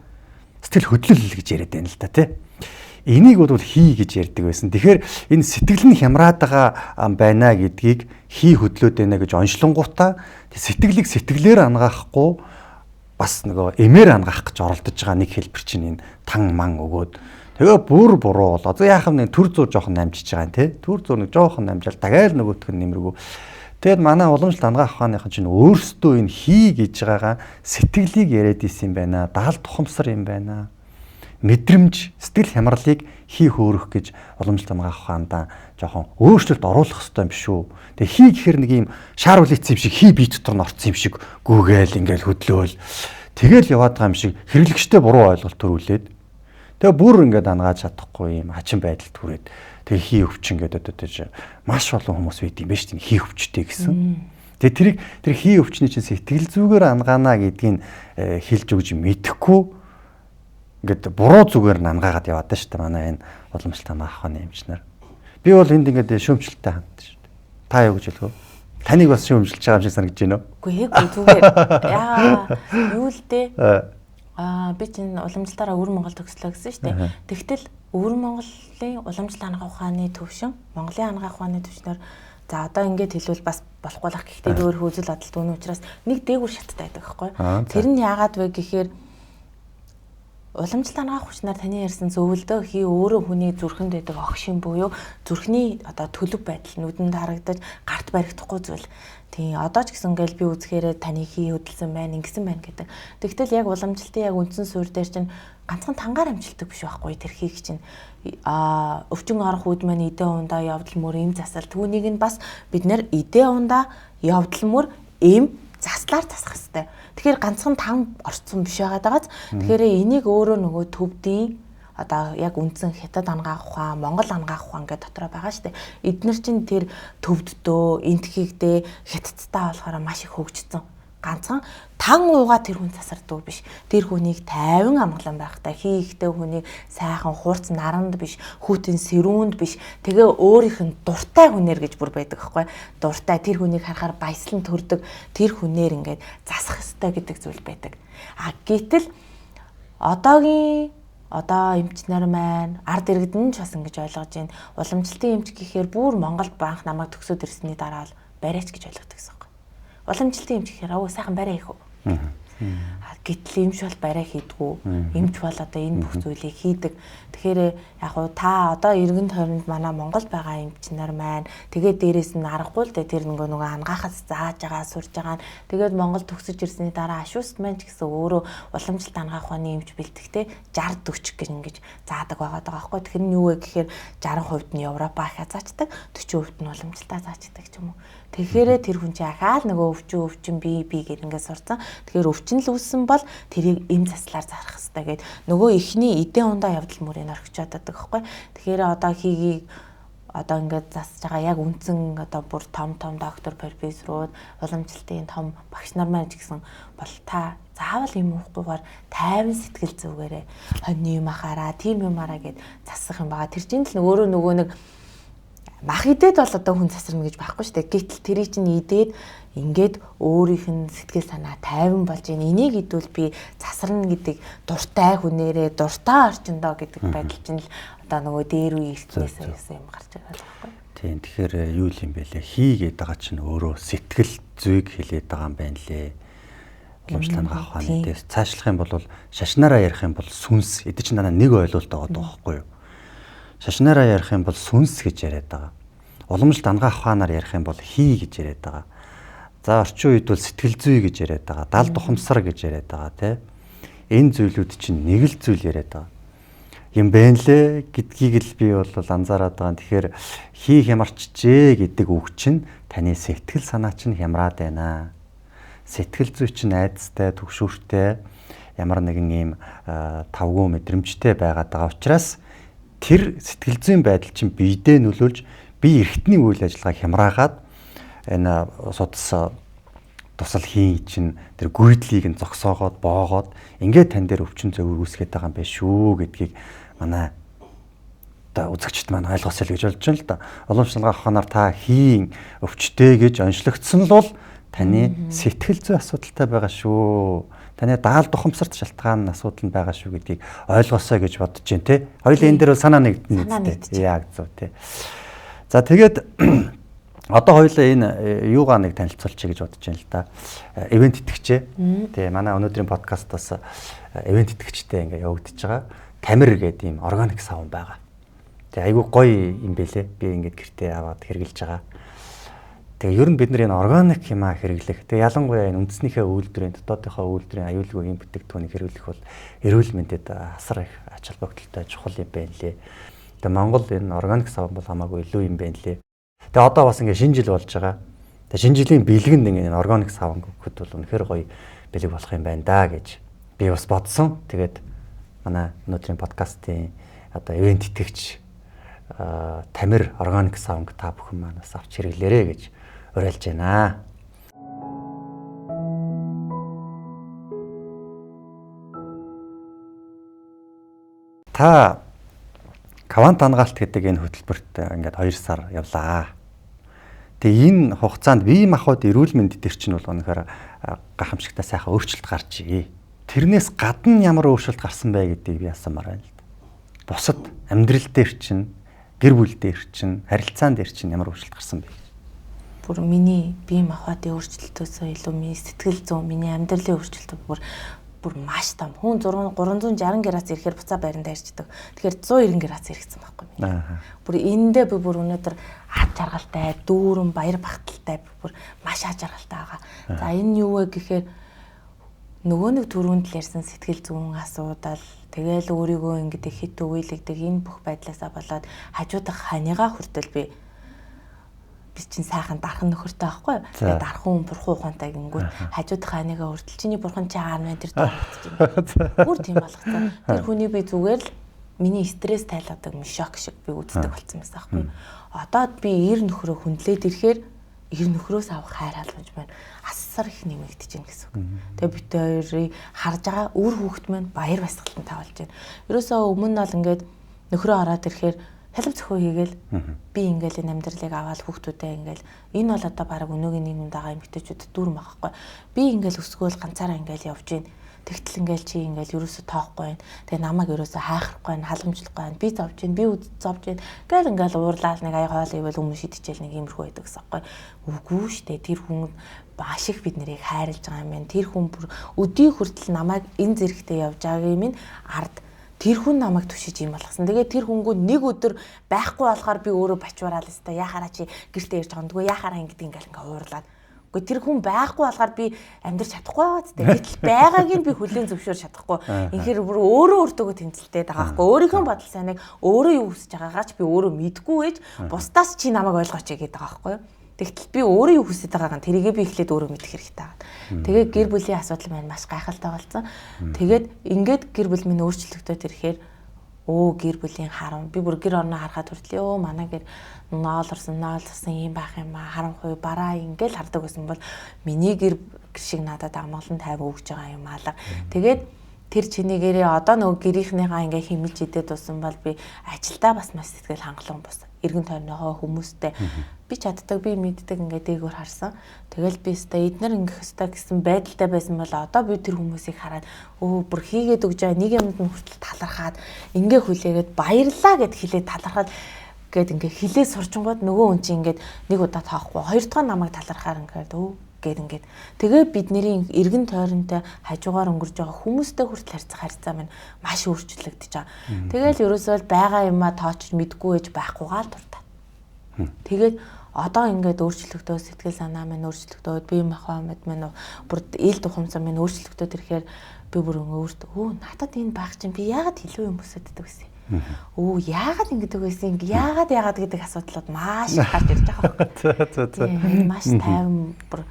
Speaker 2: сэтгэл хөдлөл гэж яриад байна л да тий. Энийг бол хий гэж ярьдаг байсан. Тэгэхээр энэ сэтгэл нь хямраад байгаа байна гэдгийг хий хөдлөөд байна гэж онцлонгуудаа сэтгэлийг сэтгэлээр ангаахгүй бас нөгөө эмээр ангаах гэж оролдож байгаа нэг хэлбэр чинь энэ тан ман өгөөд тэгээ бүр буруу болоо. Яахав нэг төр зур жоохон намжиж байгаа юм те. Төр зур нэг жоохон намжаал тагаал нөгөөх нь нэмэргүй. Тэгэд манай уламжлалт ангаах ухааныхан чинь өөрсдөө энэ хий гэж байгаагаа сэтгэлийг яриад исэн юм байна. Даал тухамсар юм байна. Мэдрэмж, сэтгэл хямралыг хий хөөрөх гэж уламжлалт ангаах ухаандаа жоохон өөрчлөлт оруулах хэрэгтэй юм биш үү. Тэгээ хий гэхэр нэг юм шаар үлээсэн юм шиг хий бие дотор нь орцсон юм шиг гүгээл ингээл хөдлөөл. Тэгэл яваад байгаа юм шиг хэрэглэгчтэй буруу ойлголт төрүүлээд тэгээ бүр ингээд ангааж чадахгүй юм хачин байдалд хүрээд тэгээ хий өвчин гэдэг одоо маш олон хүмүүс байд юм байна шүү дээ хий өвчтэй гэсэн. Тэгээ тэр хий өвчний чинь сэтгэл зүгээр ангаана гэдгийг хэлж өгж мэдэхгүй ингээд буруу зүгээр нь ангаагаад яваад байна шүү дээ манай энэ уламжлалт ангаах ухааны эмчнэр. Би бол энд ингээд шүүмжлэлтэй хандсан шүү дээ. Та юу гэж хэлэх вэ? Таныг бас шүүмжилж байгаа юм шиг санагдаж байна уу?
Speaker 1: Үгүй зүгээр. Яа юу л дээ. Би чинь уламжлалтаараа Өвөр Монгол төгслөө гэсэн шүү дээ. Тэгтэл Өвөр Монголын уламжлалт ангаах ухааны төвшин, Монголын ангаах ухааны төвшнөр за одоо ингээд хэлвэл бас болохгүй л ах гэхдээ би өөрөө үзэл бодолт өнөө учраас нэг дээгүр шаттай байдаг байхгүй. Тэр нь яагаад вэ гэхээр уламжлалт ангаах хүчнээр таны ярьсан зөвлөдөө хий өөрөө хүний зүрхэнд байдаг огшин буюу зүрхний одоо төлөв байдал нүдэнд харагдаж гарт баригдахгүй зүйл. Тийм одоо ч гэсэн ингээл би үзэхээрээ таны хий хөдөлсөн байна, ингэсэн байна гэдэг. Тэгтэл яг уламжлалтын яг үндсэн суурь дээр чинь ганцхан тангаар амжилтдаг биш байхгүй тэр хийг чинь өвчин орох үед маань идэ ундаа явдал мөр эм засал түүнийг нь бас бид нэр идэ ундаа явдал мөр эм заслаар засах хэрэгтэй. Тэгэхээр ганцхан тан орцсон биш байгаадагаас тэгэхээр энийг өөрөө нөгөө төвдийн одоо яг үндсэн хятад ангаах ухаан, Монгол ангаах ухаан гэдэг дотроо байгаа шүү дээ. Эднэр чинь тэр төвддөө, энтхийгдээ хятадтай болохоор маш их хөгжсөн. Ганцхан тан уугаа тэр хүн засардаг биш. Тэр хүнийг тайван амгалан байхтай хийхтэй хүнийг сайхан хурц наранд биш, хүүтэн сэрүүнд биш. Тэгээ өөрийнх нь дуртай хүнээр гэж бүр байдаг аахгүй. Дуртай тэр хүнийг харахаар баяслан төрдөг тэр хүнээр ингээд засах ёстой гэдэг зүйл байдаг. Гэтэл одоо эмчнэр маань ард иргэдэн ч бас ингэж ойлгож байна. Уламжлалтын эмч гэхээр бүр Монголд банк намайг төгсөөд ирсний дараа л барайч гэж ойлгодог гэсэн юм. Уламжлалтын эмч гэхээр сайхан барай хийх үү? Гэтэл эмч бол барай хийдгүү. Эмч бол одоо энэ бүх зүйлийг хийдэг. Тэгэхээр яг уу та одоо иргэн тойронд манай Монголд байгаа эмчнэр маань тэгээд дээрээс нь аргагүй л дээ тэр нөгөө ангаахаас зааж байгаа сурж байгаа. Тэгээд Монгол төгсөж ирсний дараа ашууст маань ч гэсэн өөрөө уламжлалт ангаах ухааны эмч бэлтгэхдээ 60 40 гэж ингэж заадаг байгаа байхгүй. Тэгэхээр нь юу вэ гэхээр 60% нь Европа ахаа заачдаг, 40% нь уламжлалтаа заачдаг ч юм уу. Тэгэхээр тэр хүн чинь ахаал нөгөө өвчин би гэдэг ингээд сурцсан. Тэгэхээр өвчин л үүссэн бол тэрийг эм заслаар зарах хэрэгтэй гэд нөгөө ихний эдэн ундаа явдал мөрийг орхичоод байдаг байхгүй. Тэгэхээр одоо хийгийг одоо ингээд засаж байгаа яг үндсэн одоо бүр том доктор профессорууд уламжлалтын том багш нар маань ч гэсэн бол та заавал юм уухгүйгээр тайван сэтгэл зүгээрээ хонь юм ахаараа тийм юмараа гэд засах юм байгаа. Тэр чинь л өөрөө нөгөө нэг мах идээд бол одоо хүн засарна гэж байхгүй шүү дээ. Гэтэл тэрий чинь идээд ингээд өөрийнх нь сэтгэл санаа тайван болж ийн энийг идвэл би засарна гэдэг дуртай хүнээрээ дуртай орчиндоо гэдэг байдал чинь л одоо нөгөө дээр үе эртнээс юм гарч байгаа байхгүй.
Speaker 2: Тийм тэгэхээр юу юм бэ лээ? Хийгээд байгаа чинь өөрөө сэтгэл зүйг хэлээд байгаа юм байна лээ. Уламжлалт ухааны дэс цаашлах юм бол шашнараа ярих юм бол сүнс эд чинь надад нэг ойлголт байгаа байхгүй юу? Шашнараа ярих юм бол сүнс гэж яриад байгаа. Уламжлалт ухаанаар ярих юм бол хий гэж яриад байгаа. За орчин үед бол сэтгэл зүй гэж яриад байгаа. Далд ухамсар гэж яриад байгаа тий. Энэ зүйлүүд чинь нэг л зүйл яриад байгаа. Юм байна лээ гэдгийг л би бол анзаараад байгаа. Тэгэхээр хий хямарчжээ гэдэг үг чинь таны сэтгэл санаа чинь хямраад байна. Сэтгэл зүй чинь айдастай, түгшүүртэй ямар нэгэн ийм тавгүй мэдрэмжтэй байгаад байгаа учраас тэр сэтгэл зүйн байдал чинь биедээ нөлөөлж бие эрхтний үйл ажиллагааг хямраагаад энэ судас тусал хийн чинь тэр гүйдлийг нь зогсоогоод боогоод ингээд тань дээр өвчин зөвөр үүсгэж байгаа юм байна шүү гэдгийг манай одоо үзэгчд маань ойлгосоо л гэж болж байна л да. Уламжлалт ухаанаар та хийн өвчтэй гэж онцлогдсон л бол таны сэтгэл зүй асуудалтай байгаа шүү. Таны даалд ухамсарт шалтгаан асуудал нь байгаа шүү гэдгийг ойлгосоо гэж бодож байна те. Хоёулаа энэ дээр санаа нэгдэнэ. Яг зөв те. За тэгээд одоо хоёулаа энэ юугаа нэг танилцуулчих гэж бодож байна л да. Ивент итгэгчээ. Тэ манай өнөөдрийн подкастаас ивент итгэгчтэй ингээ явагдаж байгаа. Тамир гэдэг ийм органик савн байгаа. Тэ айгүй гоё юм бэлээ. Би ингээд гэртээ аваад хэрглэж байгаа. Тэгээ ер нь бид нар энэ органик юмаа хэрэглэх. Тэгээ ялангуяа энэ үндэснийхээ үйлдвэрийн дотоодынхаа үйлдвэрийн аюулгүй юм бүтээгдэхүүнийг хэрэглэх бол эрүүл мэндэд асар их ач холбогдолтой чухал юм байна лээ. Тэгээ Монгол энэ органик савн бол хамаагүй илүү юм байна лээ. Тэгээ одоо бас ингээ шинэ жил болж байгаа. Тэгээ шинэ жилийн бэлгэнд ингээ органик савн гэхэд бол үнэхээр гоё бэлэг болох юм байна да гэж би бас бодсон. Тэгээд манай өнөөдрийн подкастын одоо ивент итгэгч Тамир органик савнг та бүхэн манаас авч хэрэглээрэй гэж уриалж байна. Та квант хангаалт гэдэг энэ хөтөлбөрт ингээд 2 сар явлаа. Тэгээ энэ хугацаанд бие махбод эрүүл мэнд дээр чинь бол үнэхээр гайхамшигтай сайхан өөрчлөлт гарч ий. Тэрнээс гадна ямар өөрчлөлт гарсан бэ гэдгийг би асуумаар байна л да. Бусад амьдрал дээр чинь, гэр бүл дээр чинь, харилцаан дээр чинь ямар өөрчлөлт гарсан бэ?
Speaker 1: Бүр миний бие махбодын өөрчлөлтөөсөө илүү миний сэтгэл зүйн, миний амьдралын өөрчлөлт бүр маш том. Хүн 360 градус ирэхээр буцаа байранд ирчдэг. Тэгэхээр 190 градус иргэсэн байхгүй юу? Бүр эндээ би бүр өнөөдөр аж аргалтай, дүүрэн баяр багталтай бүр маш аж аргалтай байгаа. За энэ юу вэ гэхээр нөгөө нэг түрүүнд л ярьсан сэтгэл зүйн асуудал, тэгээл өөрийгөө ингэдэг хит өвөйлөгдөг энэ бүх байдлаасаа болоод хажуудах ханыгаа хүртэл би чинь сайхан дархан нөхөртэй байхгүй юу? Тэгээд дархан бурхан ухаантай гингүүт хажуудах ханыгаа хүртэл чиний бурхан чи аав мэн тэр дөрөвдөж байна. Бүр тийм болгосон. Тэр хүний би зүгээр л миний стресс тайлгадаг шок шиг би үздэг болсон байсан байхгүй юу? Одоо би ир нөхрөө хүндлээд ирэхээр ир нөхрөөс авах хайр хаалгаж байна. Асар их нэмэгдэж байна гэсэн үг. Тэгээ бид хоёрыг харж байгаа үр хүүхэд маань баяр баясгалан тавалж байна. Ерөөсөө өмнө нь бол ингээд нөхрөө ороод ирэхээр хялбар зөхөө хийгээл би ингээл энэ амьдралыг аваад хүүхдүүдээ ингээл энэ бол одоо баг өнөөгийн нийгэмд байгаа эмэгтэйчүүд дүүрэн байхгүй. Би ингээл өсгөөл ганцаараа ингээл явж гин. Тэгтэл ингээл чи ингээл ерөөсө тоохгүй байна. Тэгээ намайг ерөөсө хайхрахгүй байна, халамжлахгүй байна. Би зовж гин, би зовж гин. Гэл ингээл уурлаад нэг ая хоол ивэл өмнө шидчихэл нэг иймэрхүү байдаг гэсэн юм байна. Үгүй штэ тэр хүн маш их бид нарыг хайрлаж байгаа юм байна. Тэр хүн бүр өдий хүртэл намайг энэ зэрэгтээ явж байгаагийн минь ард тэр хүн намайг түшиж юм болгосон. Тэгээд тэр хүнгүү нэг өдөр байхгүй болохоор би өөрөө бачвараад л өстой яхаараа чи гэртээ ирж байгаа юм. Тэгвэл яхаараа ингэдэг ингээ уурлаад. Гэхдээ тэр хүн байхгүй болохоор би амьдрч чадахгүй байгаа зү. Гэтэл байгааг нь би хүлээн зөвшөөрч чадахгүй. Инхээр бүр өөрөө өөртөөгөө тэмцэлтэй байгаа байхгүй. Өөрийнхөө бодол сайныг өөрөө юу хүсэж байгаагаач би өөрөө мэдгүй ээж бусдаас чи намайг ойлгооч гэдэг байгаа байхгүй. Тэгтэл би өөрөө юу хүсэж байгаагаа тэрийгээ би эхлээд өөрөө мэдэх хэрэгтэй байна. Тэгээд гэр бүлийн асуудал маань маш гайхалтай болсон. Тэгээд ингээд гэр бүл минь өөрчлөлтөд ирэхээр гэр бүлийн харам би бүр гэр орноо харахад хүртэл манай гэр ноолорсон юм байх юм аа харанхуй бараа ингээл хардаг байсан бол миний гэр шиг надад амгалан тайван өгж байгаа юм аалга. Тэгээд тэр чиний гэрээ одоо нөгөө гэрийнхнийгаа ингээ химэлж идээд усан бол би ажилдаа бас маш сэтгэл хангалуун бус. Иргэн тойрныхоо хүмүүстэй би чаддаг би мэддэг ингээ дээгүүр харсан. Тэгэл би өстой эднэр ингэх өстой гэсэн байдалтай байсан бол одоо би тэр хүмүүсийг хараад бүр хийгээд өгж байгаа нэг юмд нь хүртэл талархаад ингээ хүлээгээд баярлаа гэд хэлээд талархаад гэд ингээ хилээ сурчингууд нөгөө хүн чинь ингээд нэг удаа тоохгүй хоёр дахь намайг талархаар ингээд ингээд тэгээ бидний эргэн тойронтой хажуугаар өнгөрж байгаа хүмүүстэй хүртэл харьцаа минь маш өөрчлөгдөж байгаа. Тэгээл ерөөсөө байгаа юмаа тоочж мэдгүй ээж байхгүйгаа л дуртай. Тэгээд одоо ингээд өөрчлөгдөө сэтгэл санаа минь өөрчлөгдөөд бие махбод минь бүр ил тухамсаа минь өөрчлөгдөөд ирэхээр би бүр өөртөө надад энэ байх чинь би яагаад илүү юм өсөддөг вэ? Яагаад ингэдэг байсан? Яагаад гэдэг асуудлууд маш их гарч ирж байгаа. За. Маш тайван бүр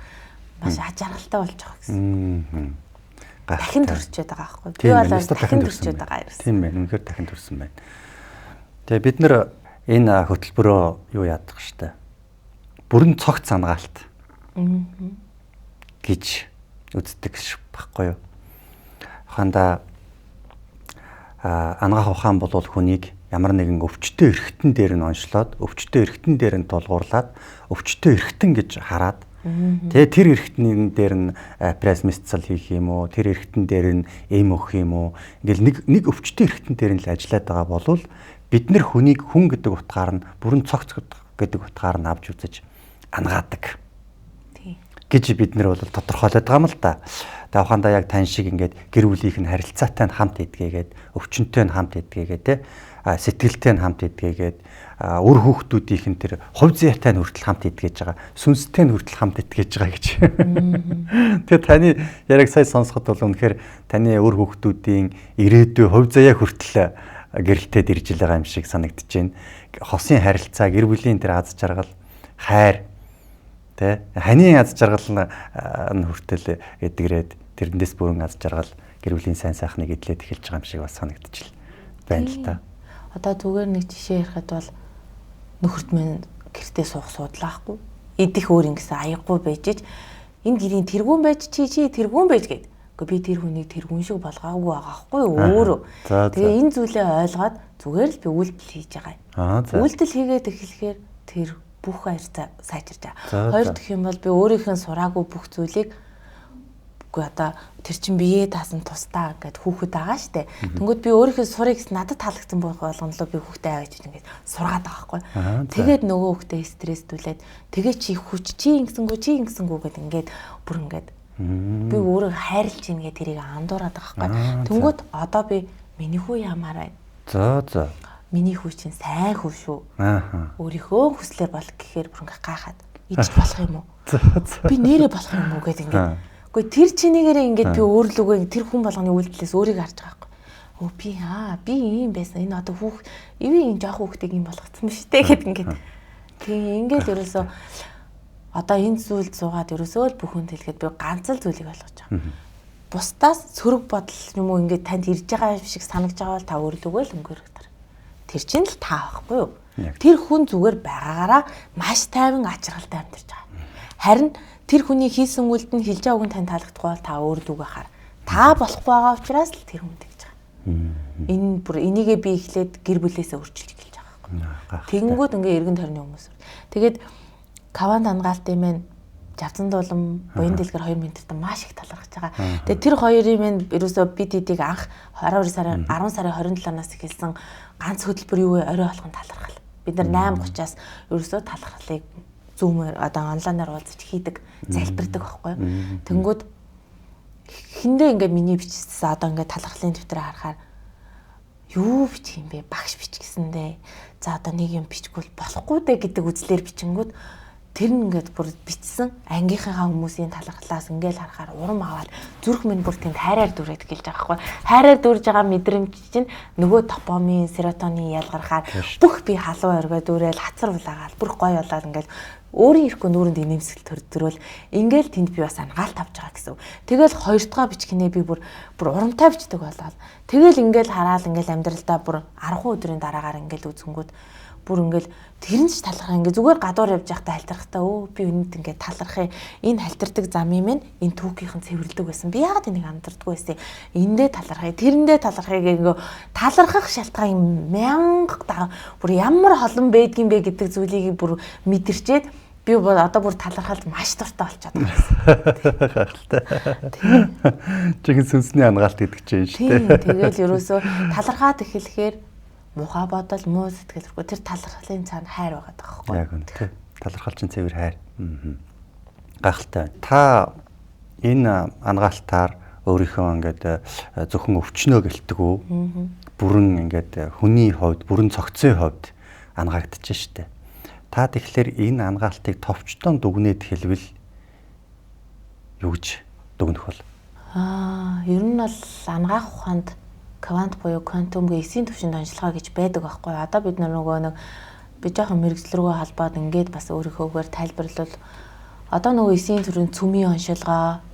Speaker 1: маш ажаргалтай болж байгаа гэсэн. Дахин төрчөөд байгаа байхгүй. Би бол дахин төрчөөд байгаа юм.
Speaker 2: Тийм байна. Үнэхээр дахин төрсөн байна. Тэгээ бид нэр энэ хөтөлбөрөө юу яадаг штэ. Бүрэн цогц ангаалт. гэж үздэг байхгүй юу? Ханда ангаах ухаан бол хүнийг ямар нэгэн өвчтөе эргэтэн дээр нь онцлоод, өвчтөе эргэтэн дээр нь тулгуурлаад, өвчтөе эргэтэн гэж хараад тэгээ тэр эргэтнийн дээр нь пресмисцал хийх юм уу, тэр эргэтэн дээр нь эм өгөх юм уу? Ингээл нэг өвчтөе эргэтэн дээр нь л ажиллаад байгаа болвол бид нэр хүнийг хүн гэдэг утгаар нь бүрэн цогц гэдэг утгаар нь авч үзэж ангаадаг. Гэж бид нэр бол тодорхойлоод байгаа юм л да. Тэгээ ухаандаа яг тань шиг ингээд гэр бүлийнх нь харилцаатай нь хамт идгээгээд, өвчнөтэй нь хамт идгээгээд, сэтгэлтэй нь хамт идгээгээд, үр хүүхдүүдийнх нь тэр хувь заяатай нь хүртэл хамт идгээж байгаа, сүнстэй нь хүртэл хамт идгээж байгаа гэж. Тэгээ таны яриг сая сонсоход бол үнэхээр таны үр хүүхдүүдийн ирээдүй хувь заяа хүртэл гэрэлтэд ирж байгаа юм шиг санагдаж байна. Хосын харилцаа, гэр бүлийн тэр аз жаргал, хайр ханийн аз жаргал нь хүртэл эдгэрээд тэрнээс бүрэн аз жаргал гэр бүлийн сайн сайхныг эдлээд эхэлж байгаа юм шиг бас санагдчих байна л да.
Speaker 1: Одоо зүгээр нэг жишээ ярихад бол нөхөрт минь гэртээ суух судлаахгүй идэх өөр ингэсэн аяхгүй байж энэ гэрийн тэргүүн байж чи тэргүүн байж гээд би тэр хүнийг тэргүүн шиг болгоогүй байгаа хгүй өөрөө. Тэгээ энэ зүйлээ ойлгоод зүгээр л би үйлдэл хийж байгаа юм. Үйлдэл хийгээд эхлэхээр тэр бүх баяр сайжирч байгаа. Хоёр дахь юм бол би өөрийнхөө сураагүй бүх зүйлийг үгүй одоо тэр чин бие таасан тусдаа ингээд хүүхэд байгаа штэ. Тэнгүүд би өөрийнхөө сурыг надад таалагдсан болгонлоо би хүүхдээ аваач ингээд сургаад байгаа байхгүй. Тэгээд нөгөө хүүхдээ стресстүүлээд тэгээ чи хүч чи ингэсэнгүү гэд ингээд бүр ингээд би өөрөө хайрлж ийн гэ тэрийг андуураад байгаа байхгүй. Тэнгүүд одоо би миний хүү ямаарай.
Speaker 2: За.
Speaker 1: Миний хүү чинь сайн хүү шүү. Өөрийнхөө хүслээр бол гэхээр бүр ингээ гайхаад ичж болох юм уу? Би нэрээ болох юм уу гэдэг ингээ. Үгүй тэр чинийгээрээ ингээд би өөрлөгөө тэр хүн болгоны үйлдэлээс өөрийг харж байгаа байхгүй. Би ийм байсан. Энэ одоо хүүх эвийн жоох хүүхдийг ийм болгоцсон биш үү гэд ингээд. Тийм ингээд ерөөсөө одоо энэ зүйл зугаад ерөөсөө л бүхэнд хэлгээд би ганц л зүйлийг ойлгож байгаа. Бусдаас сөрөг бодол юм уу ингээд танд ирж байгаа юм шиг санагдж байгаа бол та өөрлөгөө л өнгөрөх тар. Тэр чинь л та байхгүй юу? Тэр хүн зүгээр байгаагаараа маш тайван ачиргалтай амьдарч байгаа. Харин тэр хүний хийсэн үйлд нь хэлж байгааг нь тань таалагдахгүй бол та өөрлөгөө хар. Та болохгүй байгаа учраас л тэр хүн тэгж байгаа. Энэ бүр энийгээ би эхлээд гэр бүлээсээ өөрчилж эхэлж байгаа байхгүй. Тэгэнгүүт ингээ эргэн тойрны хүмүүс. Тэгээд каван тангаалтын мэн Жавцан дулам буян дэлгэр 2 минутад маш их талархаж байгаа. Тэгээ тэр хоёрын мэн ерөөсөө бид эдийг анх 12 сарын 10 сарын 27-наас эхэлсэн ганц хөтөлбөр юу вэ? Орой болгон талархал. Бид нар 8:30-аас ерөөсөө талархлыг зүүмээр одоо онлайнаар уулзаж хийдэг, залбирдаг байхгүй юу? Тэнгүүд хэндээ ингээд миний бичсэн одоо ингээд талархлын дэвтрээ харахаар юу бичих юм бэ? Багш бичгэсэндээ. За одоо нэг юм бичгүүл болохгүй дээ гэдэг үзлээр бичингүүд тэр ингээд бүр бичсэн ангийнхаа хүмүүсийн талархлаас ингээл харахаар урам аваад зүрх минь бүр тэнд хайраар дүрээд гэлж байгаа байхгүй. Хайраар дүрж байгаа мэдрэмж чинь нөгөө допамин, серотонин ялгарахаар бүх би халуун оргоо дүрээл хацар улаагаал бүр гоё болоод ингээл өөрийн ирэхгүй нүүрэнд инээмсэл төрдрөөл ингээл тэнд би бас ангаалт авч байгаа гэсэн. Тэгэл хоёр дахь бичгнээ би бүр урамтай бичдэг болоод тэгэл ингээл хараал ингээл амьдралдаа бүр 10 өдрийн дараагаар ингээл үзэнгүүд бүр ингээл тэрэн ч талархаа ингээ зүгээр гадуур явж байхдаа халтархтаа би өнөд ингээ талархаа энэ халтардаг замын минь энэ түүхийнхэн цэвэрлдэг байсан. Би яагаад энийг андардгүй байсан. Эндээ талархаа, тэрэндээ талархаа ингээ талархах шалтгаан мянга бүр ямар холон байдгийм бэ гэдэг зүйлийг бүр мэдэрчээд би бол одоо бүр талархалд маш дуртай болчиход байгаа юм. Чихэн
Speaker 2: сүнсний ангаалт гэдэг чинь шүү дээ.
Speaker 1: Тэгэл ерөөсөө талархаад эхлэхээр муухай бодол, муу сэтгэл төрөхгүй тэр талархлын цаана хайр байгаа байхгүй.
Speaker 2: Яг үнэ. Талархалчин цэвэр хайр. Гайхалтай. Та энэ ангаалтаар өөрийнхөө ингээд зөвхөн өвчнөө гэлдэг үү? Бүрэн ингээд хүний хувьд, бүрэн цогцын хувьд ангагдчих штэ. Та тэгэхээр энэ ангаалтыг товчтон дүгнээд хэлвэл юу гэж дүгнэх бол?
Speaker 1: Ер нь бол ангаах ухаанд квант буюу квантумгийн эсийн түвшинд онцлогоо гэж байдаг байхгүй. Одоо бид нөгөө нэг би жоохон мэрэгжил рүү холбоод ингээд бас өөрийнхөөгээр тайлбарлал одоо нөгөө эсийн төрийн цөмийн онцлогоо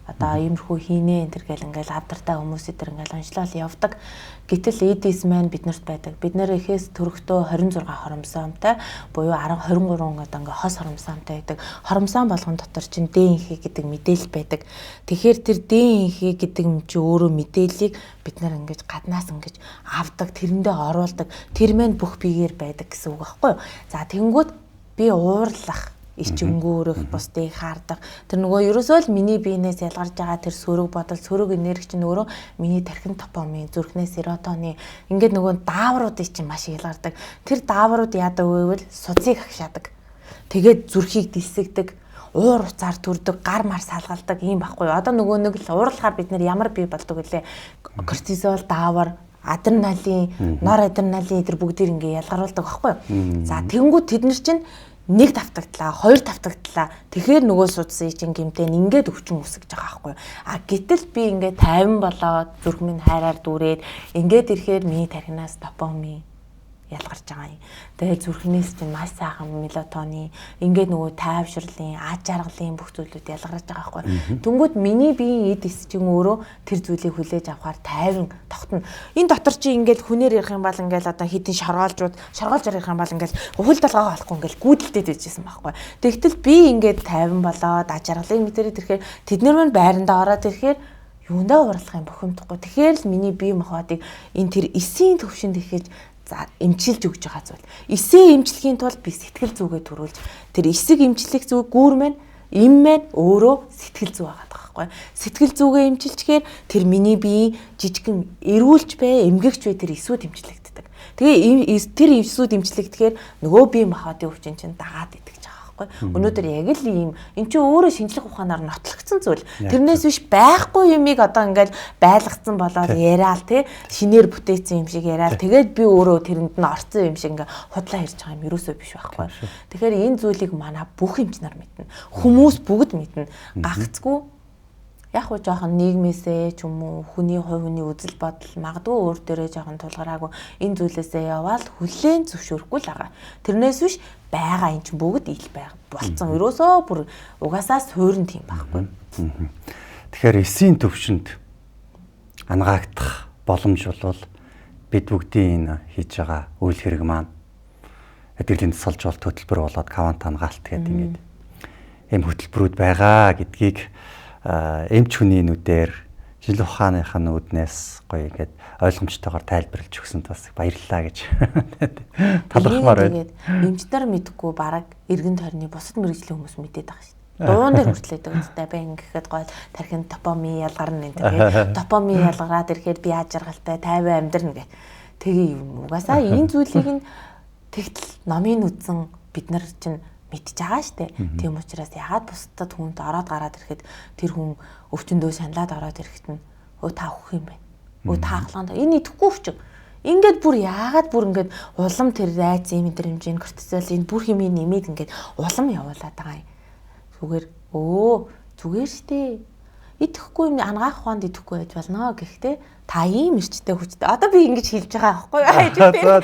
Speaker 1: одоо иймэрхүү хийнэ энэ төр гэл ингээл авдартай хүмүүс эдэр ингээл онцлол явдаг. Гэтэл эдис маань биднэрт байдаг. Бид нэр эхээс төрөхдөө 26 хоромсоомтой буюу 23 одоо ингээ хос хоромсоомтой байдаг. Хоромсоон болгон дотор чинь ДНХ гэдэг мэдээлэл байдаг. Тэгэхээр тэр ДНХ гэдэг юм чи өөрөө мэдээллийг бид нар ингэж гаднаас ингэж авдаг, тэрэндээ оруулдаг. Тэр маань бүх биеэр байдаг гэсэн үг байхгүй юу? За тэнгүүд би уурлах ичэнгөөрөх, бусдыг хаардаг. Тэр нөгөө ерөөсөө л миний биенээс ялгарч байгаа тэр сөрөг бодол, сөрөг энерги чинь өөрөө миний тархин допамин, зүрхнээс серотонин ингээд нөгөө даавруудыг чинь маш их ялгардаг. Тэр дааврууд яадаг вэ гэвэл суцыг агшаадаг. Тэгээд зүрхийг дилсэгдэг, уур уцаар төрдөг, гар мар салгалдаг юм байхгүй юу? Одоо нөгөө нэг л уурлахаар бид нар ямар бий болдог вүлээ? Кортизол, даавар, адреналин, норадреналин тэр бүгдийг ингээ ялгаруулдаг байхгүй юу? За тэнгууд тэд нар чинь нэг давтагдлаа, хоёр давтагдлаа. Тэгэхээр нөгөө судсын чинь гэмтэн ингээд өвчин үсгэж байгаа байхгүй. Гэтэл би ингээд 50 болоод зүрх минь хайраар дүүрээд ингээд ирэхээр миний тархинаас допамин ялгарч байгаа юм. Тэгээд зүрхнээс чинь маш сайхан мелатонин ингээд нөгөө тайвшрлын, аж аргалын бүх зүйлүүд ялгарч байгаа байхгүй. Тэнгүүд миний биеийн эд эс чинь өөрөө тэр зүйлийг хүлээж авахар тайван тогтно. Энэ дотор чи ингээд хүнээр ярих юм бол ингээд одоо хэдин шоргоолж ярих юм бол ингээд хөл толгоогоо олохгүй ингээд гүйдэлтэд байжсэн байхгүй. Тэгтэл би ингээд тайван болоод аж аргалын мэдэрээ тэрхээр тэд нар маань байрандаа ороод ирэхээр юундаа уурлах юм бохимдохгүй. Тэгэхээр л миний бие махбодыг энэ тэр эсийн төвшөнд ихэд за эмчилж өгч байгаа зүйл. Эсээ эмчлэхийн тулд би сэтгэл зүгээ төрүүлж тэр эсэг эмчлэх зүг гүүр маань им маань өөрөө сэтгэл зүй байгаа байхгүй. Сэтгэл зүгээ эмчилчгээр тэр миний бие жижигэн эрүүлж бай, эмгэгч бай тэр эсүүд эмчлэгддэг. Тэгээ тэр эсүүд эмчлэгдэхээр нөгөө бие махбодын өвчин чинь дагаад идэх гэж байгаа байхгүй. Өнөөдөр яг л ийм эн чинь өөрөө шинжлэх ухаанаар нотлогдсон зүйл. Тэрнээс биш байхгүй юмыг одоо ингээл байлгацсан болоод яриад тий шинээр бүтээсэн юм шиг яриад тэгээд би өөрөө тэрэнд нь орцсон юм шиг ингээ худлаа ярьж байгаа юм ерөөсөө биш байхгүй. Тэгэхээр энэ зүйлийг манай бүх эмчнэр мэднэ. Хүмүүс бүгд мэднэ. Гагцгүй яг уу жоохон нийгмээсээ ч юм уу хүний хувь хүний үзэл бодол магадгүй өөр дээрээ жоохон тулгараагүй энэ зүйлээсээ яваад хүлээн зөвшөөрөхгүй л байгаа. Тэрнээс биш байгаа энэ чинь бүгд ил болцсон. Ерөөсөө бүр угаасаа суурин тийм байхгүй.
Speaker 2: Тэгэхээр эсийн төвшөнд ангаагдах боломж бол бид бүгдийн энэ хийж байгаа үйл хэрэг маань эдгэрлийн тусалж бол хөтөлбөр болоод квант ангаалт гэдэг ингээд ийм хөтөлбөрүүд байгаа гэдгийг эмч хүний нүдээр шинжлэх ухааныхаа нүднээс гоё ингээд ойлгомжтойгоор тайлбарлаж өгсөнд бас баярлалаа гэж талархмаар байна.
Speaker 1: Эмчнэр мэдхгүй бараг эргэн тойрны бусад мэрэгжлийн хүмүүс мэдээд байгаа шүү дээ. Дуун дээр хүртлээдэг үстэй бай ингэхэд гоё тархин допамин ялгарна энэ тэгээ допамин ялгараад ирэхэд би аж аргалтай тайван амьдрна гэх. Тэгээ юм угаасаа энэ зүйлийг нь тэгтэл номын үзэн бид нар чинь мэдж байгаа штэ. Тийм учраас ягаад бусдад хүнд ороод гараад ирэхэд тэр хүн өвчнөдөө шаналаад ороод ирэхэд нь өө та өвөх юм байна. Өө та хаалганд энэ идэхгүй өвчин. Ингээд бүр яагаад бүр ингээд улам тэр райц юм энэ хэмжээний кортизол энэ бүр хэмээн нэмээд ингээд улам явуулаад байгаа юм. Зүгээр штэ. Идэхгүй юм ангаах ухаанд идэхгүй байж болно. Гэхдээ та ийм эрчтэй хүчтэй. Одоо би ингэж хэлж байгаа байхгүй юу?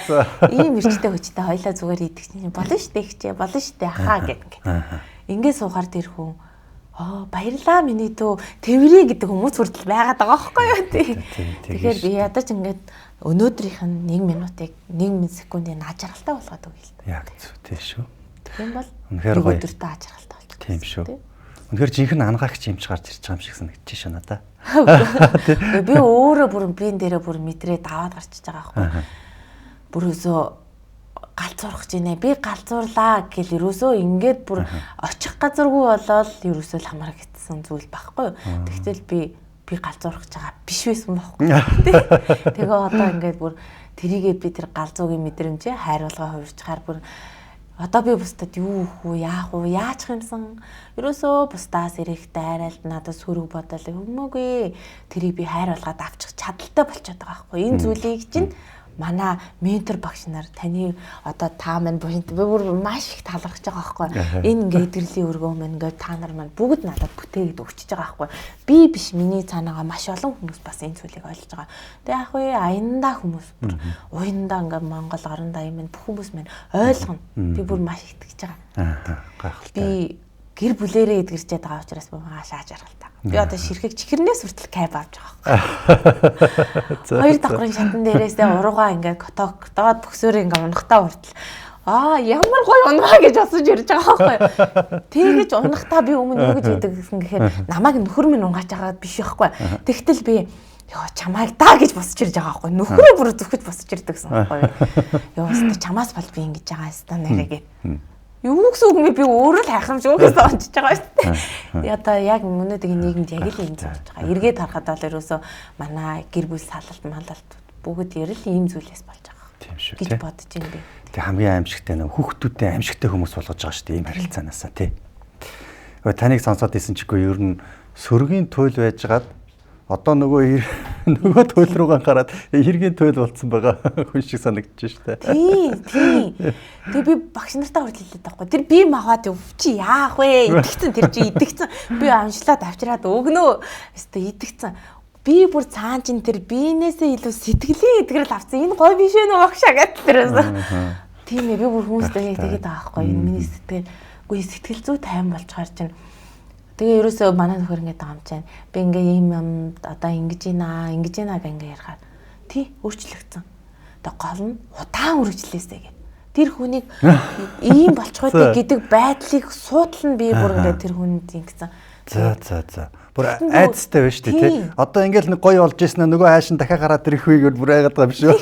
Speaker 1: Ийм эрчтэй хүчтэй хоёлаа зүгээр идэх чинь болно штэ хчээ, болно штэ хаа гэдэг. Ингээд суухаар тэр хүн баярлаа миний дүү тэрвэрий гэдэг хүмүүс хүртэл байгаад байгаа байхгүй юу? Тэгэхээр би ядаж ингээд өнөөдрийнх нь 1 минутыг 1 секундын аж аргалтай болгоод өгье л да.
Speaker 2: Яг зөв тийм шүү.
Speaker 1: Тийм бол
Speaker 2: үнэхээр гоё.
Speaker 1: Өдөртөө аж аргалтай болчих.
Speaker 2: Тийм шүү. Үнэхээр жинхэнэ анхаагч юмч гарч ирж байгаа юм шиг санагдчих шээ надаа.
Speaker 1: Би өөрөө бүр биен дээрээ бүр мэдрээ даваад гарчиж байгаа байхгүй. Бүрөөсөө галзуурах гэж нэ. Би галзуурлаа гэл ерөөсөө ингээд бүр очих газаргүй болоод ерөөсөө л хамаар гэтсэн зүйл байхгүй юу. Тэгтэл би би галзуурах гэж байгаа биш байсан байхгүй. Тэгээ одоо ингээд бүр тэрийгээ би тэр галзуугийн мэдрэмжээ хайруулгаа хувирчаар бүр одоо би бусдад юу хөө яах вэ яачих юмсан ерөөсөө бусдаас ирэх дайралт надад сөрөг бодол хүмүүгүй тэрийг би хайруулгаад авчих чадaltaй болчиход байгаа байхгүй. Энэ зүйлийг чинь манай ментор багш нар таны одоо та маань буянт би бүр маш их талархаж байгаа байхгүй. Энэ ингээд идэрлийн өргөө маань ингээд та нар маань бүгд надад бүтээгээд өгчөж байгаа байхгүй. Би биш миний цаанаага маш олон хүмүүс бас энэ зүйлийг ойлгож байгаа. Тэгээ яах вэ? Аяндаа хүмүүс бүр уяндаа ингээд Монгол орон даян маань бүх хүмүүс маань ойлгоно. Би бүр маш итгэж байгаа.
Speaker 2: Гайхалтай.
Speaker 1: Би гэр бүлэрээ эдгэрчээд байгаа учраас бумаа шааж аргалтай. Би одоо ширхэг чихэрнээс хүртэл кайб авч байгаа. Хоёр давхрын шатан дээрээсээ уруугаа ингээд коток доод бөксөөр ингээд унахтаа хүртэл ямар гоё унаа гэж босож ирж байгаа байхгүй. Тэгэж унахтаа би өмнө юу гэж идэг гэсэн гэхээр намайг нөхөр минь унгаач байгаа биш байхгүй. Тэгтэл би ёо чамайг даа гэж босож ирж байгаа байхгүй. Нөхрөө бүр зүхэж босож ирдэг гэсэн байхгүй. Ёо өстө чамаас бол би ингэж байгаа хэвээр нэрээгээ. Юу гэсэн үг би өөрөө л хайхамшгүй гэсэн онцож байгаа шүү дээ. Одоо яг өнөөдрийн нийгэмд яг л юм болж байгаа. Эргээд харахад бол ерөөсөө манай гэр бүл салалт малалт бүгд ерэл ийм зүйлээс болж байгаа.
Speaker 2: Тийм шүү
Speaker 1: гэж бодож байна би.
Speaker 2: Тэг хамгийн аимшигтай нэг хүүхдүүдтэй аимшигтай хүмүүс болгож байгаа шүү дээ ийм харилцаанаасаа тий. Таныг сонсоод исэн чигүй ер нь сөрөгийн туйл байжгаад одоо нөгөө туйл руугаа гараад хэргийн туйл болцсон байгаа хүн шиг санагдаж штэ.
Speaker 1: Тийм. Тэгээ би багш нартаа хүртэл хэлээд байхгүй. Тэр би махаад өвчи яах вэ? Идэгцэн тэр чи идэгцэн. Би амшлаад авчираад өгнөө. Өстө идэгцэн. Би бүр цаан чин тэр биенээсээ илүү сэтгэлийн эдгэрэл авсан. Энэ гой биш ээ багшаа гэдэг тэрээс. Тийм ээ би бүр хүмүүстэй тэгээд байгаа байхгүй. Энэ миний сэтгэл үгүй сэтгэл зүй тайван болчоор чинь тэгээ ерөөсөө манай нөхөр ингэж байгаа юм чинь. Би ингээ ийм юм одоо ингэж ийна гэнгээ ингээ ярихаар тий өөрчлөгдсөн. Тэгээ гол нь удаан үргэлжлээсэй гэх. Тэр хүнийг ийм болчих үү гэдэг байдлыг суудлан би бүр ингээ тэр хүнд ингэсэн.
Speaker 2: За. Бүр айцтай байна шүү дээ тий. Одоо ингээл нэг гоё болж ийснэ нөгөө хайшин дахиад гараад ирэх үегээр бүр айгаад байгаа юм шүү.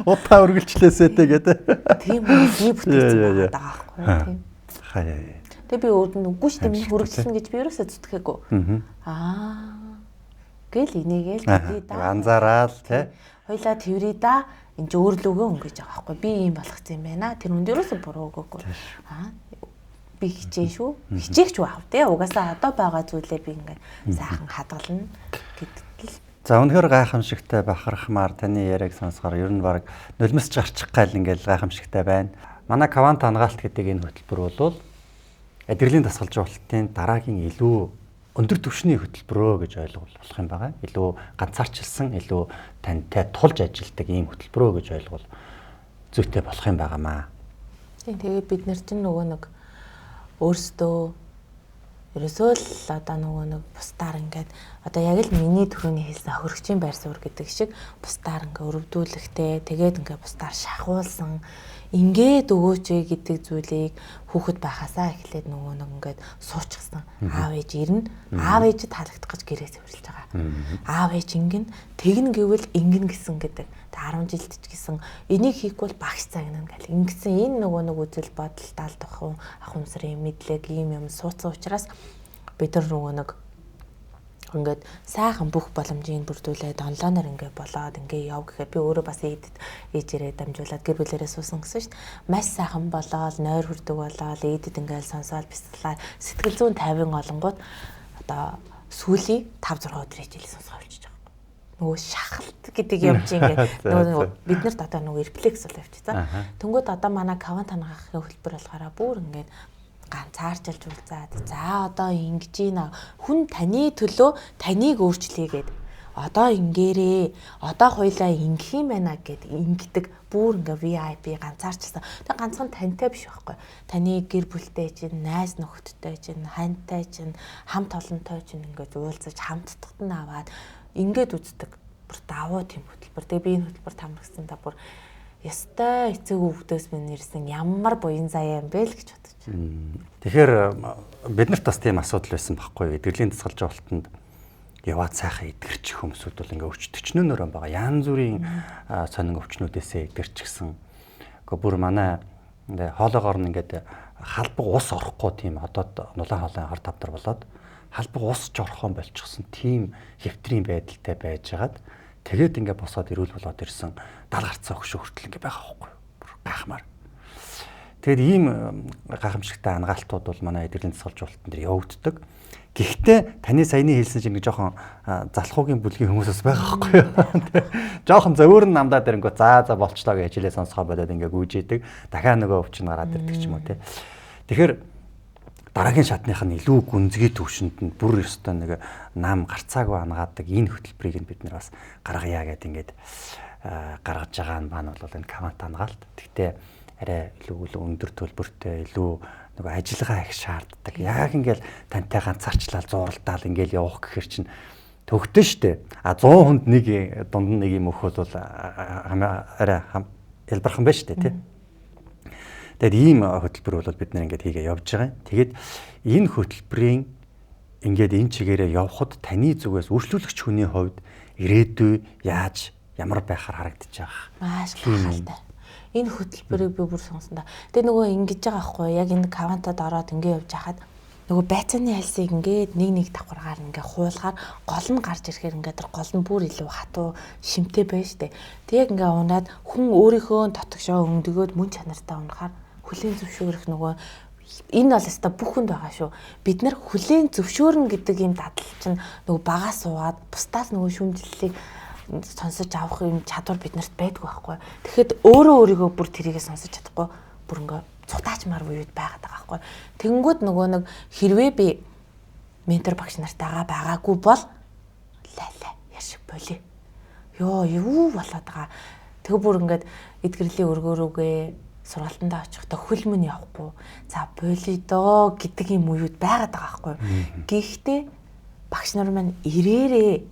Speaker 2: Удаан үргэлжлээсэй гэдэг. Тийм үү би бүтэц байгаа байхгүй тий. Хаяа.
Speaker 1: Тэгээ би өөрөнд үгүй шүү дээ хүргэлсэн гэж би ерөөсөө зүтгэхээгүй. Гэл энийгээл би да.
Speaker 2: Анзаараад тий.
Speaker 1: Хойлоо тэрий да энэ ч өөрлөгөө өнгөж байгаа байхгүй. Би ийм болгоцсон юм байна. Тэр үнд ерөөсөө буруу өгөөгүй. Би хичээн шүү. Хичээгч байх тий. Угаасаа одоо байгаа зүйлээ би ингээд сайхан хадгална гэдэг л.
Speaker 2: За үнэхээр гайхамшигтай бахархмаар таны яриаг сонсохоор ер нь баг нулимсч гарчих гал ингээл гайхамшигтай байна. Манай Квант хангаалт гэдэг энэ хөтөлбөр бол эдгэрлийн дасгалжуулалтын дараагийн илүү өндөр түвшний хөтөлбөрөө гэж ойлгох болох юм байна. Илүү ганцаарчилсан, илүү тантай тулж ажилладаг ийм хөтөлбөрөө гэж ойлгол зүйтэй болох юм байнамаа.
Speaker 1: Тийм тэгээд бид нар чинь нөгөө нэг өөрсдөө ерөөсөө л одоо нөгөө нэг бусдаар ингээд одоо яг л миний түрүүний хэлсэн хөрөгчийн байр суурь гэдэг шиг бусдаар ингээд өрөвдүүлэхтэй тэгээд ингээд бусдаар шахуулсан ингээд өгөөч гэдэг зүйлийг хүүхэд байхасаа эхлээд нөгөө нэг ингээд суучихсан. Аав ээж ирнэ. Аав ээж таалагдах гэж гэрээс хөврлж байгаа. Аав ээж ингэн тэгнэ гэвэл ингэн гэсэн гэдэг. 10 жилд ч гэсэн энийг хийхгүй бол багш цагнана гэл. Ингэсэн энэ нөгөө нэг үзэл бодол даалдах ах юмсрын мэдлэг ийм юм суудсан учраас бид нар нөгөө нэг ингээд сайхан бүх боломжийг бүрдүүлээд онлайнаар ингээд болоод ингээд яв гэхэд би өөрөө бас ээжээрээ дамжуулаад гэр бүлэрээ суусан гэсэн шүү дээ. Маш сайхан болоод нойр хүрдэг болоод ээдэд ингээд сонсоод бяцлаа сэтгэл зүйн 50 олонгууд одоо сүүлийн 5-6 өдөр ээжэл сонсох болчихж байгаа. Нөгөө шахалт гэдэг юм чи ингээд нөгөө биднэрт одоо нөгөө рефлекс бол явчихсан. Тэнгүүд одоо манай Квант хангаахын хөтөлбөр болохоор бүр ингээд ганцаарчилж үлзаад за одоо ингэж ийна хүн таны төлөө таныг өөрчлөе гэд одоо ингээрээ одоо хоёлаа ингэх юм байна гэд ингэдэг бүр ингээ VIP ганцаарчилсан. Тэг ганцхан тантай биш байхгүй. Таны гэр бүлтэй чинь найз нөхөдтэй чинь хантай чинь хамт олонтой чинь ингээ уулзаж хамттад нь аваад ингээд үздэг. Бүр давуу тийм хөтөлбөр. Тэг би энэ хөтөлбөр тамирсан та бүр ястай эцэг өвгдөөс минь ирсэн ямар буян заяа юм бэ л гэж бодож байна.
Speaker 2: Тэгэхээр биднэрт бас тийм асуудал байсан байхгүй юу? Эдгэрлийн дасгалжуулалтанд яваад сайхан эдгэрчих хүмүүсүүд бол ингээ өвчтөчнөөр байгаа. Янз бүрийн сонин өвчнүүдээсээ эдгэрчихсэн. Гэхдээ бүр манай хоолоогоор нь ингээд халбаг ус орохгүй тийм одоо нулаан хоолойн хор тавдар болоод халбаг ус жорхон болчихсон тийм хэвтрийн байдалтай байжгаад тэгээд ингээд босоод ирүүл болоод ирсэн 70 гарцаа өгшөө хүртэл ингээд байгаа байхгүй бүр гайхмаар. Тэгээд ийм гайхамшигтай ангаалтууд бол манай эдгэрлийн засгалжуулалтын дээр явагддаг. Гэхдээ таны саяны хэлсэн чинь нэг жоохон залхуугийн бүлгийн хүмүүсээс байгаа байхгүй юу. Жоохон зөөр нь намдаа дэрнгөө за болчлоо гэж хичээлээ сонсгоо бодоод ингээ гүйжээдэг. Дахиад нөгөө өвчин гараад ирдэг ч юм уу те. Тэгэхээр дараагийн шатных нь илүү гүнзгий төвшөнд нь бүр ёстой нэг нам гарцаагүй ангаадаг энэ хөтөлбөрийг нь бид нар бас гаргая гэдэг ингээд гаргаж байгаа нь маань бол энэ кавант ангаалт. Гэхдээ арай илүү өндөр төлбөртэй илүү нөгөө ажиллагаа их шаарддаг. Яг ингээл тантай ганцаарчлал зууралдаал ингээл явах гэхэр чинь төгтөн штэ. 100 хүнд нэг дунд нэг юм өгөхөд бол арай ялбархан байна штэ тий. Тэгээд ийм хөтөлбөр бол бид нар ингээд хийгээ явж байгаа. Тэгээд энэ хөтөлбөрийн ингээд энэ чигээрээ явхад таны зүгээс үйлчлүүлэгч хүний хувьд ирээдүй яаж ямар байхаар харагдаж байгаа.
Speaker 1: Маш гайхалтай. Энэ хөтөлбөрийг би бүр сонсон да. Тэгээ нөгөө ингэж байгаа байхгүй яг энэ кавантад ороод ингэ явж хахад нөгөө байцааны хальсыг ингээд нэг давхаргаар ингээ хуулахаар гол нь гарч ирэхээр ингээд тэр гол нь бүр илүү хатуу шимтэй байна штэ. Тэг яг ингээ унаад хүн өөрийнхөө дотгошоо өндөгөөд мөн чанартай унахаар хүлийн зөвшөөрөх нөгөө энэ бол өстой бүх хүнд байгаа шүү. Бид нар хүлийн зөвшөөрнө гэдэг юм дадал чинь нөгөө багаас суугаад бусдаас нөгөө шүүмжлэлийг сонсож авах юм чадвар биднэрт байдгүй байхгүй. Тэгэхэд өөрийгөө бүр тэрийгээ сонсож чадахгүй бүр ингээ цутаачмаар үед байгаад байгаа байхгүй. Тэнгүүд нөгөө нэг хэрвээ би ментор багш нартайгаа байгаагүй бол лай яшиг болий. Юу болоод байгаа. Тэг бүр ингээд эдгэрлийн өргөөрөөгээ сургалтандаа очихдоо хөлмөн явахгүй. За болий доо гэдэг юм үед байгаад байгаа байхгүй. Гэхдээ багш нар маань ирээрээ.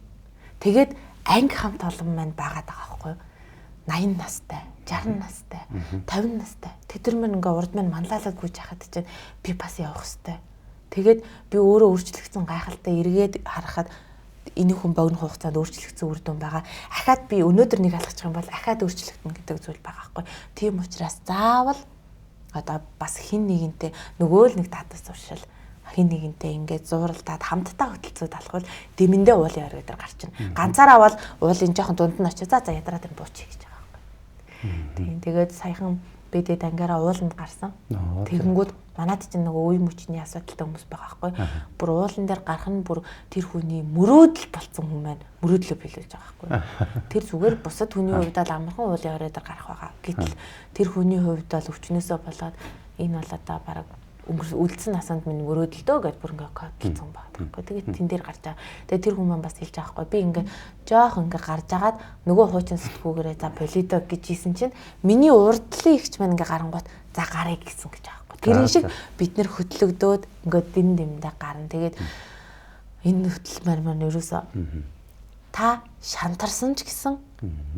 Speaker 1: Тэгээд анги хамт олон маань байгаад байгаа байхгүй. 80 настай, 60 настай, 50 настай. Тэд нар ингээ урд маань манлайлаад гүйж хахад чинь би бас явах хэвээр. Тэгээд би өөрөө өөрчлөгдсөн гайхалтай эргээд харахад энэ хүн богино хугацаанд өөрчлөгдсөн үр дүн байгаа. Ахаад би өнөөдөр нэг алгачих юм бол ахаад өөрчлөгдөн гэдэг зүйл байгаа байхгүй. Тийм учраас заавал одоо бас хин нэгэнтэй нөгөө л нэг татас уршил хин нэгэнтэй ингээд зууралдаад хамтдаа хөтөлцөөд алхвал дэмэндээ уулын орой дээр гарчна. Ганцаараа бол уулын жоохон дунд нь очиж за ядраад юм буучих гэж байгаа байхгүй. Тийм тэгээд саяхан бидэд ангаараа ууланд гарсан. Тэгэнгүүт манайд чинь нөгөө үе мөчний асуудалтай хүмүүс байгаа байхгүй. Бүр уулан дээр гарах нь бүр тэр хүний мөрөөдөл болцсон хүн маань мөрөөдлөө биелүүлж байгаа байхгүй. Тэр зүгээр бусад хүний хувьд л амархан уулын орой дээр гарах байгаа. Гэтэл тэр хүний хувьд бол өвчнөөсөө болоод энэ бол одоо бараг үлдсэн насанд минь мөрөөдөлдөө гэж бүр ингээ кодлцсон байна. Тэгээд тэн дээр гарч байгаа. Тэгээд тэр хүмүүс бас хэлж байгаа байхгүй. Би ингээ жоох ингээ гарч агаад нөгөө хуучин сэтгүүгээрээ за полидо гэж хийсэн чинь миний урдлын ихч маань ингээ гарангуут за гарыг гэсэн гэж байгаа байхгүй. Тэрэн шиг бид нэр хөтлөгдөөд ингээ дэмдээ гарна. Тэгээд энэ хөтөлмөр маань ерөөсөө та шантарсан ч гэсэн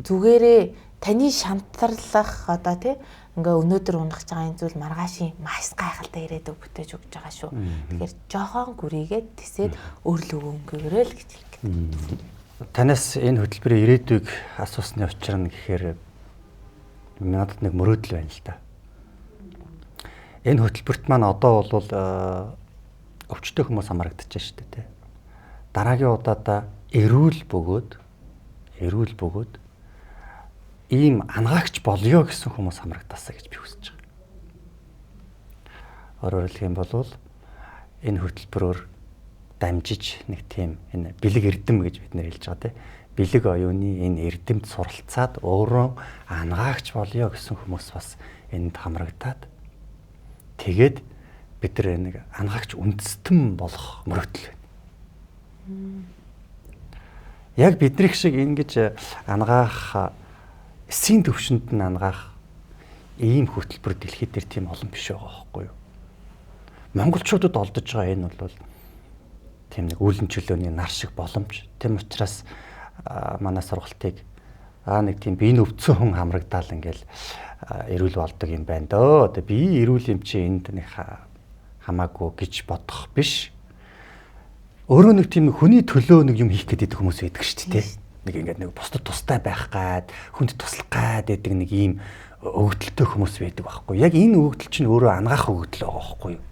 Speaker 1: зүгээрээ таны шантарлах одоо тий ингээ өнөөдөр унах байгаа энэ зүйл маргаашийн маш гайхалтай ирээдүг бүтээж өгч байгаа шүү. Тэгэхээр жоохон гүрийгээд тисээд өөрлөгөө өнгөөрөө л гэж хэлдэг.
Speaker 2: Танаас энэ хөтөлбөрийн ирээдүг асуусны учир нь гэхээр надад нэг мөрөөдөл байна л да. Энэ хөтөлбөрт маань одоо бол өвчтөе хүмүүс хамрагдчихжээ шүү дээ тий. Дараагийн удаадаа эрүүл бөгөөд ийм ангаагч болёо гэсэн хүмүүс хамрагдаасаа гэж би хүсэж байгаа. Өөрөөр хэлэх юм бол энэ хөтөлбөрөөр дамжиж нэг тийм энэ бэлэг эрдэм гэж бид нэр хэлж байгаа тийм. Бэлэг оюуны энэ эрдэмт суралцаад өөрөө ангаагч болёо гэсэн хүмүүс бас энд хамрагдаад тэгээд бид нэг ангаагч үндэстэн болох мөрөөдөл байна. Яг биднийх шиг ингэж ангаах эсийн төвшөнд нь ангаах ийм хөтөлбөр дэлхийд дээр тийм олон биш байгаа байхгүй юу. Монголчуудад олдож байгаа энэ бол тийм нэг үүлэн чөлөөний нар шиг боломж. Тэм учраас манай сургалтыг нэг тийм биеийн өвдсөн хүн хамрагдаал ингээл эрүүл болдог юм байна дөө. Одоо би эрүүл юм чи энд нэг хамаагүй гэж бодох биш. Өөрөө нэг тийм хүний төлөө нэг юм хийх гэдэг хүмүүс байдаг шүү дээ. Нэг ингээд нэг бусдад тустай байх гад, хүнд туслах гад гэдэг нэг ийм өгөгдөлтэй хүмүүс байдаг байхгүй. Яг энэ өгөгдөл чинь өөрөө ангаах өгөгдөл байгаа байхгүй юу?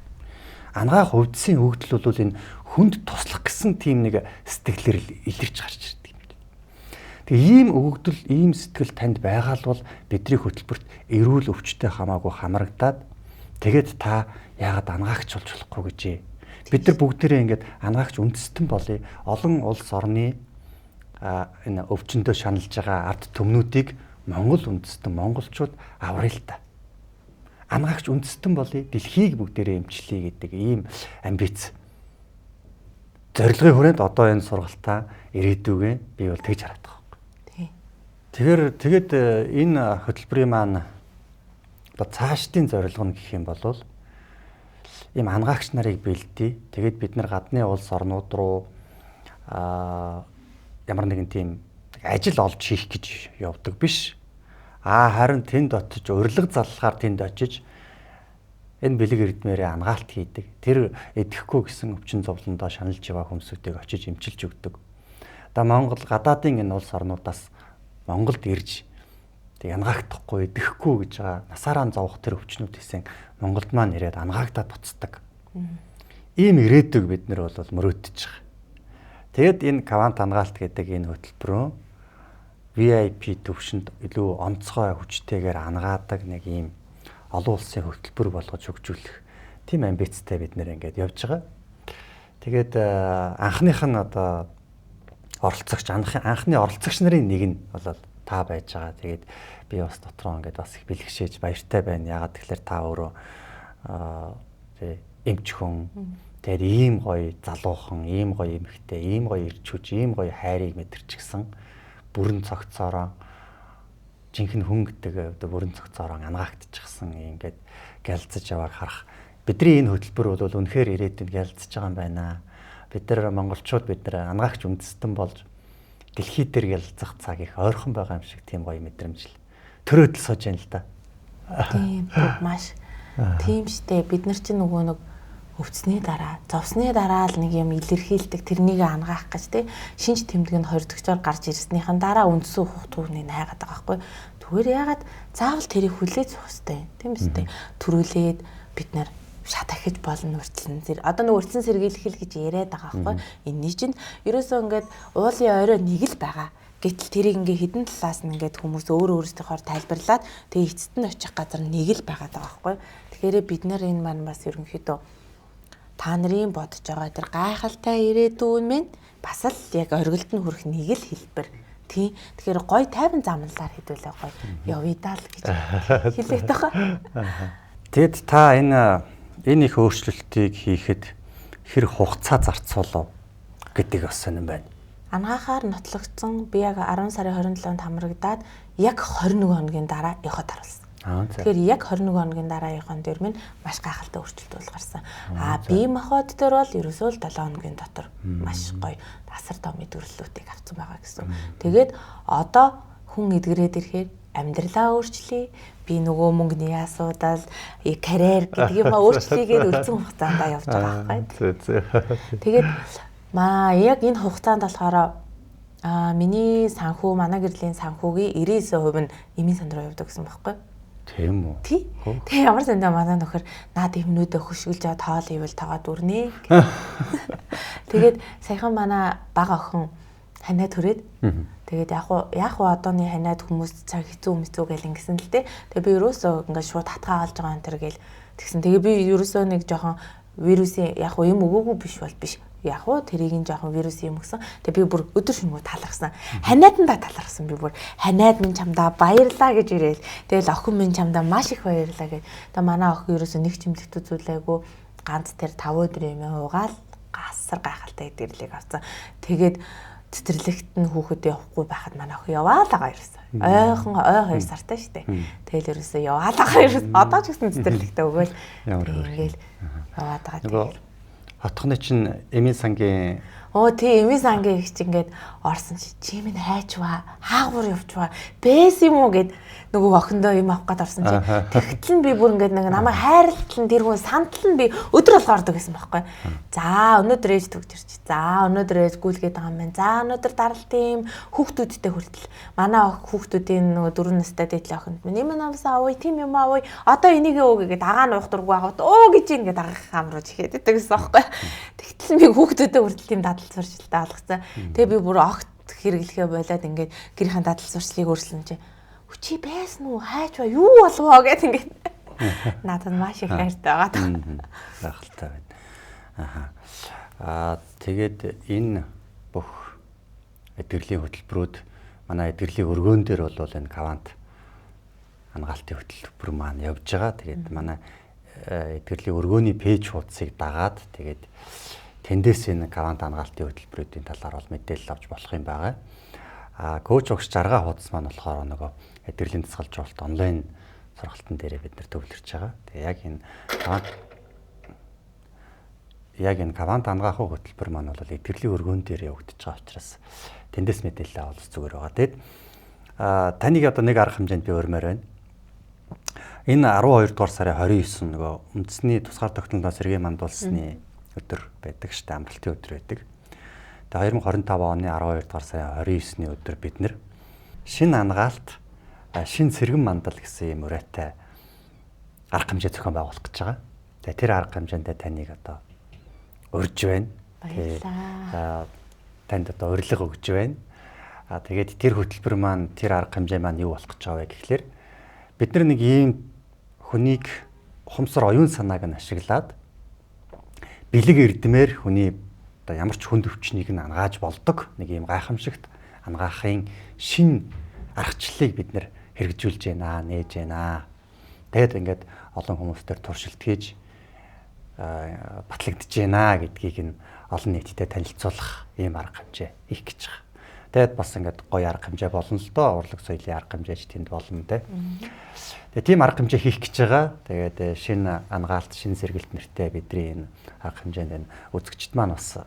Speaker 2: Ангаах хувьдсын өгөгдөл бол энэ хүнд туслах гэсэн тийм нэг сэтгэлээр илэрч гарч ирдэг юм. Тэгээ ийм өгөгдөл, ийм сэтгэл танд байгаа л бол бидний хөтөлбөрт эрүүл өвчтөй хамаагүй хамрагдаад тэгээд та яагаад ангаагч болж болохгүй гэж. Бид нар бүгдээрээ ингээд ангаагч үндэстэн болъё. Олон улс орны энэ өвчнөдөө шаналж байгаа ард түмнүүдийг Монгол үндэстэн монголчууд аврал та. Ангаагч үндэстэн болъё, дэлхийг бүгдээрээ эмчлэе гэдэг ийм амбиц. Зорилгын хүрээнд одоо энэ сургалтаа ирээдүгээ би бол тэгж хараад байгаа юм. Тэгээд энэ хөтөлбөрийн маань одоо цаашдын зорилго нь гэх юм бол ийм ангаагч нарыг бэлдээ. Тэгээд бид нар гадны улс орнууд руу ямар нэгэн тийм ажил олж хийх гэж явдаг биш. Харин тэнд очиж урилга заллахаар тэнд очиж энэ бэлэг эрдмээрээ ангаалт хийдэг. Тэр эдэхгүй гэсэн өвчин зовлондоо шаналж яваа хүмүүсүүдийг очиж эмчилж өгдөг. Одоо Монгол гадаадын энэ улс орнуудаас Монголд ирж тэг ангаагтахгүй эдэхгүй гэж байгаа насаараа зовох тэр өвчнүүд хэсэг Монголд маань ирээд ангаагдаад буцдаг. Ийм ирээдүг бид нар бол мөрөөдөж байгаа. Тэгэд энэ квант ангаалт гэдэг энэ хөтөлбөрөө VIP төвшөнд илүү онцгой хүчтэйгээр ангаадаг нэг ийм олон улсын хөтөлбөр болгож хөгжүүлэх тийм амбицтай бид нэр ингээд явж байгаа. Тэгээд анхных нь одоо оролцогч анхны оролцогч нарын нэг нь бол та байж байгаа. Тэгээд би бас дотроо ингээд бас их бэлгшээж баяртай байна. Ягаад тэгэхээр та өөрөө эмч хүн тэгээд ийм гоё залуухан, ийм гоё эмэгтэй, ийм гоё ирч хүч, ийм гоё хайрыг мэдэрчихсэн бүрэн цогцоороо жинхэнэ хүн гэдэг одоо бүрэн цогцоороо ангаагтчихсан ингээд гялцаж явааг харах. Бидний энэ хөтөлбөр бол үнэхээр ирээдүйд гялцаж байгаа юм байна. Бид нар монголчууд бид нар ангаагч үндэстэн болж дэлхий дээр гялцах цаг их ойрхон байгаа юм шиг тийм гоё мэдрэмж л төрөөдөл сууж байна л да.
Speaker 1: Тийм маш тийм штэ бид нар чинь нөгөө нэг өвцсний дараа, зовсны дараа л нэг юм илэрхийлдэг тэрнийг ангаах гэж тий шинж тэмдэг нь 20-р гарч ирснийхэн дараа үндсэн ухтууны найгаад байгаа байхгүй. Зүгээр ягаад заавал тэрийг хүлээж авах хэрэгтэй тийм үстэй. Төрүүлээд бид нар шат ахиж болно урьдчилан зэрэг. Одоо нэг урьдчилан сэргийлэх гэж яриад байгаа байхгүй. Энэний чинь ерөөсөө ингээд уулын орой нэг л байгаа. Гэтэл тэрийг ингээ хідэн талаас нь ингээд хүмүүс өөрөөсөөр тайлбарлаад тэгээ эцэст нь очих газар нэг л байгаа даа байхгүй. Тэгэхээр бид нар энэ маань бас ерөнхийдөө та нарын бодож байгаа тэр гайхалтай ирээдүйн минь бас л яг оргилд нь хүрэх нэг л хэлбэр. Тийм. Тэгэхээр гой тайван замналаар хэдүүлээ гой явъя даа л гэж хэлээд байгаа.
Speaker 2: Тэгэд та энэ их өөрчлөлтийг хийхэд хэр хугацаа зарцуулав гэдэг бас сонирн байна.
Speaker 1: Ангаахаар нотлогдсон би яг 10 сарын 27-нд хамрагдаад яг 21 хоногийн дараа явахад харуулсан. Тэгэхээр яг 21 хоногийн дараа явахын дээр минь маш гайхалтай өөрчлөлт гарсан. Би махбод дээр бол ерөөсөө л 7 хоногийн дотор маш гоё асар том мэдрэлтүүдийг авсан байгаа гэсэн. Тэгээд одоо хүн эдгэрээд ирэхээр амьдралаа өөрчлөе. Би нөгөө мөнгөний асуудал, карьер гэдэг юм өөрчлөегээд үлдсэн хугацаанд явж байгаа байхгүй. Тэгээд яг энэ хугацаанд болохоор миний санхүү, манай гэрлийн санхүүгийн 99% нь эмийн санд руу явдаг гэсэн байхгүй.
Speaker 2: Тийм үү?
Speaker 1: Тий. Тэгээ ямар сандаа манай нөхөр наад эмнүүдээ хөшгөлж аваад тоол ивэл тагаад үрнэ. Тэгээд саяхан манай бага охин ханаа төрээд тэгээд яг уу одооны ханаад хүмүүс цаг хэцүү мэцүү гэл ингэсэн л дээ. Тэгээ би ерөөсөө ингээд шууд татгаа олж байгаа энэ төр гэл тэгсэн. Тэгээ би ерөөсөө нэг жоохон вирусын яг уу юм өгөөгүй биш бол биш. Яг уу тэрийг нь жоохон вирус юм өгсөн. Тэгээ би бүр өдөр шөнөгүй талархсан. Ханаадандаа талархсан би бүр. Ханаад минь чамдаа баярлаа гэж ирээл. Тэгэл охин минь чамдаа маш их баярлаа гэж. Тэгээ манай охин ерөөсөө нэг ч юм зүтгүүлээгүй ганц тэр 5 өдөр юм уугаал гасар гайхалтай идэрлэг авсан. Тэгээд цэцэрлэгт нь хүүхэд явахгүй байхад манай охин яваа л байгаа ерөөсөө. Ойхон 2 сартай штэ. Тэгэл ерөөсөө яваа л байгаа ерөөсөө. Одоо ч гэсэн цэцэрлэгтээ өгөөл. Ингээл яваад байгаа.
Speaker 2: Хотхны чинь эмийн сангийн
Speaker 1: тий эмээс ангийн их чи ингээд орсон чи минь хайчваа хаагуур явчваа бэс юм уу гэд нөгөө охиндоо юм авах гээд орсон чи тэгтэл нь би бүр ингээд нэг намайг хайрлал нь тэр хүн сандал нь би өдөр болгоо ордог гэсэн байхгүй. За өнөөдөр ээж төгж ирчих. За өнөөдөр ээж гүйлгээд байгаа юм байна. За өнөөдөр даралтын хүүхдүүдтэй хүртэл манай хүүхдүүдийн нөгөө 4 настай дээдлийн охинд минь юм авсаа авъя тийм юм авъя. Одоо энийг өө гэгээд агаа нуух дурггүй агаад гэж ингээд агах амруулж ихэд гэдэг гэсэн байхгүй. Тэгтэл би хүүхдүүдэд хүртэл тийм дадал сурчилтаа олгоцсон. Тэгээ би бүр огт хэрэглэхээ болоод ингээд гэрийн дадал сурчлыг өөрчлөн чи чи байсан уу хайч ба юу болов гэд ингээд надад маш их хайртай байгаа.
Speaker 2: Гайхалтай байна. Тэгээд энэ бүх эдгэрлийн хөтөлбөрүүд манай эдгэрлийн өргөөн дээр бол энэ Кавант хангалтын хөтөлбөр маань явж байгаа. Тэгээд манай эдгэрлийн өргөөний пэйж хуудсыг дагаад тэгээд тэндээс энэ Кавант хангалтын хөтөлбөрүүдийн талаар бол мэдээлэл авч болох юм байгаа. Коуч огш жаргаа хуудас маань болохоор нөгөө эдгэрлийн тасгалжуулалт онлайн сургалтын дээрээ бид нар төвлөрч байгаа. Тэгээ яг энэ Кавант хангахын хөтөлбөр маань бол эдгэрлийн өргөөн дээр явагдаж байгаа учраас тэндээс мэдээлэл авах зүгээр байгаа. Тэгэд таныг одоо нэг арга хэмжээнд би өрмөр байна. Энэ 12 дугаар сарын 29 нөгөө үндэсний тусгаар тогтнолоо сэргээ мандуулсны өдөр байдаг штэ амралтын өдөр байдаг. Тэгээ 2025 оны 12 дугаар сарын 29-ний өдөр бид нэр шинэ ангаалт шинэ сэргэн мандал гэсэн юм урайтай арга хэмжээ зохион байгуулах гэж байгаа. Тэгээ тэр арга хэмжээндээ таныг одоо урьж байна.
Speaker 1: Баярлалаа.
Speaker 2: Танд одоо урилга өгж байна. Тэгээд тэр хөтөлбөр маань тэр арга хэмжээ маань юу болох гэж байгаа вэ гэхлээр бид нар нэг ийм хүнийг ухамсар оюун санааг нь ашиглаад бэлэг эрдмээр хүний одоо ямар ч хүнд өвчнийг нь ангааж болдог нэг ийм гайхамшигт ангаахын шин аргачлалыг бид нэр хэрэгжүүлж байна, нээж байна. Тэгэд ингээд олон хүмүүстээр туршилт хийж батлагдж байна гэдгийг нь олон нийтэд танилцуулах ийм арга хэмжээ их гэж байгаа. Тэгэд бас ингээд гоё арга хэмжээ болно л доо. Урлаг соёлын арга хэмжээч тэнд болно те. Тэгээ тийм арга хэмжээ хийх гэж байгаа. Тэгээд шинэ ангаалт, шинэ сэргэлт нэртэй бидний энэ арга хэмжээнд энэ үзэгчд маань бас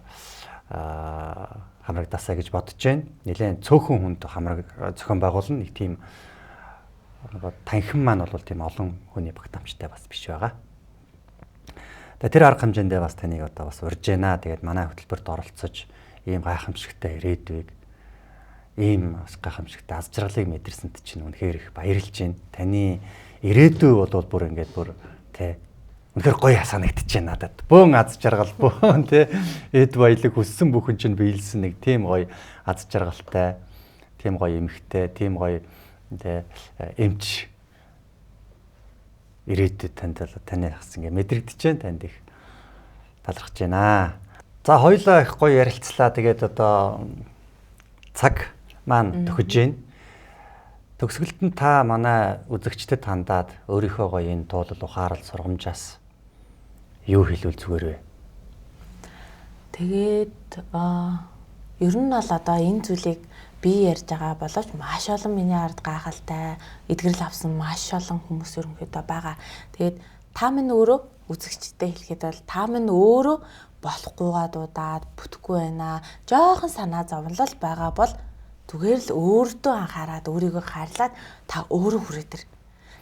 Speaker 2: хамрагдасаа гэж бодож байна. Нилээн цөөхөн хүнд хамраг зохион байгуулна. Нэг тийм танхим маань бол тийм олон хүний багтаамжтай бас биш байгаа. Тэгээ тэр арга хэмжээндээ бас таныг одоо бас урьж байна. Тэгээд манай хөтөлбөрт оролцож ийм гайхамшигтай ирээдүйг ийм гайхамшигтай аз жаргалыг мэдэрсэнд чинь үнэхээр их баярлж байна. Таны ирээдүй бол бүр ингээд бүр тэ үнэхээр гоё санагдаж байна надад. Бөөн аз жаргал бөөн тэ эд баялаг хүссэн бүхэн чинь биелсэн нэг тийм гоё аз жаргалтай, тийм гоё эмхтэй, тийм гоё тэ эмч ирээдүйд таны хас ингээд мэдрэгдэж байна. Танд их талархаж байна. За хоёулаа их гоё ярилцлаа. Тэгээд одоо цаг маань төхөж байна. Төгсгөлд нь та манай үзэгчдэд хандаад өөрийнхөө гоё энэ туулал ухаарал сургамжаас юу хэлвэл зүгээр вэ?
Speaker 1: Тэгээд ер нь бол одоо энэ зүйлийг би ярьж байгаа боловч маш олон миний ард гайхалтай эдгэрэл авсан маш олон хүмүүс ерөнхийдөө байгаа. Тэгээд та минь өөрөө үзэгчдэд хэлэхэд бол та минь өөрөө болохгүйгаа дуудаад бүтэхгүй байна. Жоохон санаа зовлол байгаа бол зүгээр л өөртөө анхаарад өөрийгөө хайрлаад та өөрөө хүрээ тэр.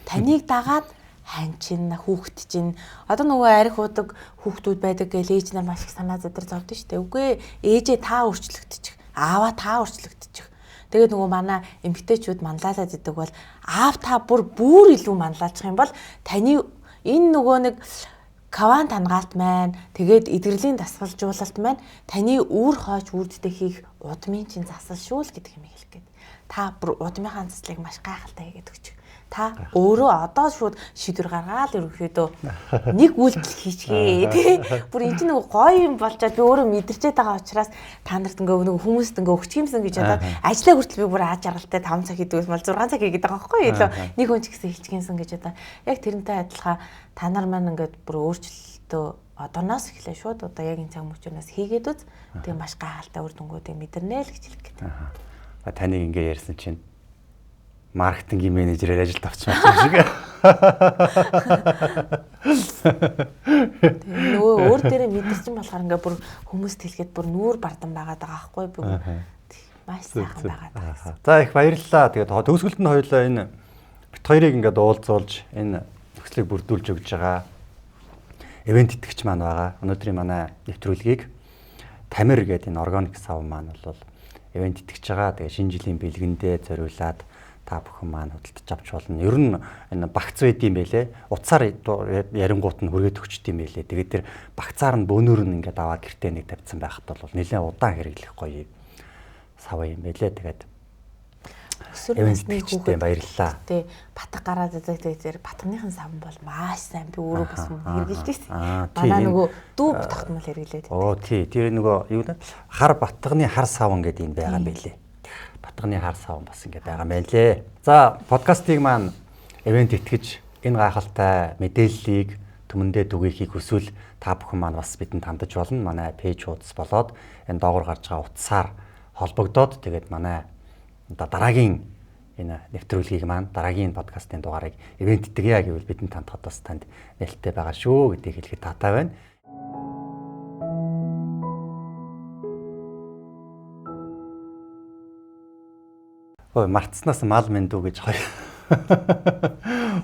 Speaker 1: Таныг дагаад хань чин хүүхэд чин одоо нөгөө арх удаг хүүхдүүд байдаг гэж ээж нар маш их санаа зовдор зовдсон шүү дээ. Үгүй ээжээ та өөрчлөгдөчих. Аава та өөрчлөгдөчих. Тэгээд нөгөө манай эмгтээчүүд манлайлаад идэг бол аав та бүр илүү манлайлчих юм бол таны энэ нөгөө нэг Кавант хангаалт маань тэгээд эдгэрлийн дасгалжуулалт маань таны үр хойч үрдтэй хийх удмын чинь засал шүү л гэдэг юм хэлэх гээд. Та бүр удмынхаа заслыг маш гайхалтай хийгээд өгч. Та өөрөө одоо шууд шийдвэр гаргаад ерөнхийдөө нэг үйлдэл хийчихээ тий. Бүр энэ чинь нэг гоё юм болчоод би өөрөө мэдэрчээд байгаа учраас та нарт ингээ хүмүүст ингээ өгч юмсан гэж бодоод ажлаа хүртэл би бүр аз жаргалтай 5 цаг хийдэг бол 6 цаг хийгээд байгаа байхгүй юу? Нэг хүн ч гэсэн хийчихсэн гэж одоо яг тэрнтэй адилхан та нар маань ингээд бүр өөрчлөлтөө одооноос эхлээ шууд одоо яг энэ цаг мөчнөөс хийгээд үз. Тэгээ маш гайхалтай үр дүнгуудыг мэдэрнэ л гэж хэлэх гээд.
Speaker 2: Таныг ингээ ярьсан чинь маркетингийн менежерээр ажилд авчих юм шиг.
Speaker 1: Нөгөө өөр дээрээ мэдэрсэн болохоор ингээ бүр хүмүүст хэлэхэд бүр нүүр бардан байгаад байгаа байхгүй бүр маш сайхан байгаад байгаа.
Speaker 2: За их баярлалаа. Тэгээд төгсгөлд нь хоёулаа энэ бит хоёрыг ингээд уулзуулж энэ төслийг бүрдүүлж өгж байгаа ивент итгэгч маань байгаа. Өнөөдрийн манай нэвтрүүлгийг Тамир гэдэг энэ органик сав маань бол ивент итгэж байгаа. Тэгээ шинэ жилийн бэлгэндээ зориулаад та бүхэн маань худалдаж авч болно. Ер нь энэ багц байд юм байлээ. Утсаар ярингуут нь хүргээд өгчт юм байлээ. Тэгээд тэр багцаар нь бөөнөр нь ингээд аваад гэртээ нэг тавьсан байхад бол нэлээд удаан хэрэглэх гоё сав юм байлээ. Тэгээд
Speaker 1: өсвөр насны хүүхэд
Speaker 2: баярлалаа.
Speaker 1: Тэ батг гараад байгаа дээр батгныхын савн бол маш сайн би өөрөө бас хэрэгжилж байсан. Манай нөгөө дүүг тогтмол хэрэглээд.
Speaker 2: Оо тий. Тэр нөгөө юу вэ? Хар батгны хар савн гэдэг юм байгаа юм байлээ. Батганы хар савн бас ингэ байгаа юм байлээ. За, подкастыг маань ивент итгэж энэ гайхалтай мэдээллийг түмэндээ түгээхийг хүсвэл та бүхэн маань бас бидэнд хандаж болно. Манай пэйж хуудас болоод энэ доогуур гарч байгаа утсаар холбогдоод тэгээд манай дараагийн энэ нэвтрүүлгийг маань дараагийн подкастын дугаарыг ивент итгэе гэвэл бидэнд хандахад бас танд нээлттэй байгаа шүү гэдгийг хэлэхэд таатай байна. Ой, марцснаас мал мэндүү гэж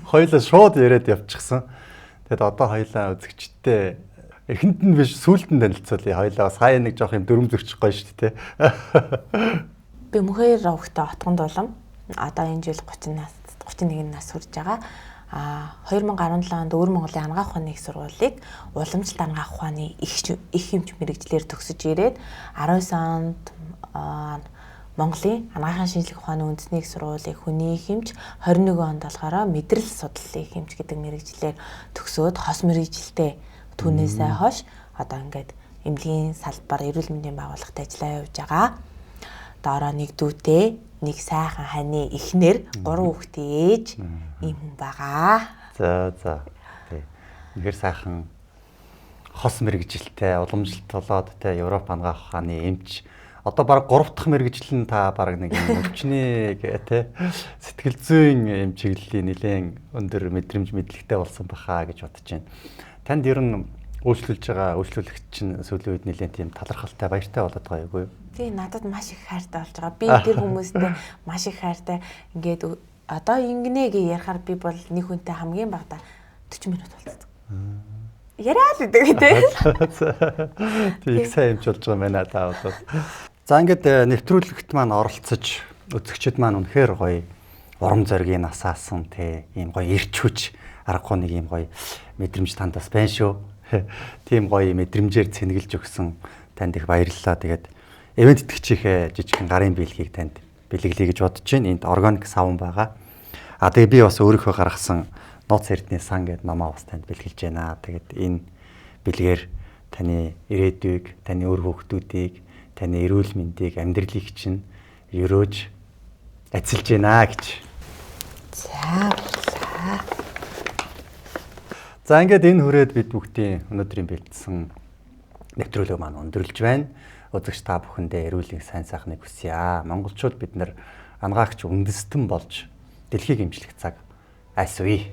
Speaker 2: хоёлаа шууд яриад явчихсан. Тэгэд одоо хоёлаа үзэгчтэй эхэнд нь биш сүүлд нь танилцуулъя. Хоёлаа бас хаяа нэг жоох юм дүрм зөрчих гоё шүү дээ.
Speaker 1: Би мөхөр ровхтой отгонд улам одоо энэ жил 31 нас хүрж байгаа. 2017 онд Өвөр Монголын анагаах ухааны их сургуулийг уламжлалт анагаах ухааны их хэмж мэрэгчлэр төгсөж ирээд 19 онд Монголын анагаахын шинжлэх ухааны үндэсний их сургуулийн хүний хэмж 21 онд болохоор мэдрэл судлалын хэмж гэдэг мэрэгчлэр төгсөөд хос мэрэгжилтэй түүнээсээ хойш одоо ингээд эмнэлгийн салбар эрүүл мэндийн байгууллагад ажиллаа явж байгаа. Доороо нэг дүүтэй, нэг сайхан хани эхнэр, 3 хүүхдийн ээж ийм хүн байгаа.
Speaker 2: За. Үнэхээр сайхан хос мэрэгжилтэй, уламжлалт болоод тэ Европ анагаах ухааны эмч. Одоо баг 3 дахь мэрэгжил нь та баг нэг өвчний тэ сэтгэл зүйн юм чиглэлийн нэлээд өндөр мэдрэмж мэдлэгтэй болсон баха гэж бодож байна. Танд ер нь үйлчлүүлэгч чинь сүүлийн үед нэлээд тийм талархалтай баяртай болоод байгаа юу?
Speaker 1: Тий, надад маш их хайртай болж байгаа. Би тэр хүмүүстэй маш их хайртай. Ингээд одоо ингэнэ гэж ярихаар би бол нэг хүнтэй хамгийн багадаа 40 минут болцсон. Яриа л гэдэг тий.
Speaker 2: Тэг их сайн юмч болж байгаа мэнэ та бол. За ингээд нэвтрүүлэгт маань оролцож үзэгчд маань үнэхээр гоё урам зориг насаасан тий ийм гоё ирч хүч аргагүй нэг ийм гоё мэдрэмж тандас байна шүү. Тийм гоё мэдрэмжээр цэнгэлж өгсөн танд их баярлалаа. Тэгээд ивент итгэгчийнхээ жижигхэн гарын биелгийг танд бэлэглэе гэж бодож байна. Энд органик савн байгаа. Тэгээ би бас өөрийнхөө гаргасан нууц эрдний сан гэдэг намаа бас танд бэлгэлж байна. Тэгээд энэ бэлгээр таны ирээдүйг, таны өр хүүхдүүдийг, таны эрүүл мэндийг, амьдралыг чинь өрөөж эцэлж байна гэж. За ингээд энэ хүрээд бид бүгдийн өнөөдрийн бэлдсэн нэвтрүүлэг маань өндөрлж байна. Үзэгч та бүхэндээ эрүүлийн сайн сайхныг хүсье. Монголчууд бид нар анагаахч үндэстэн болж дэлхийг эмчлэх цаг айс үе.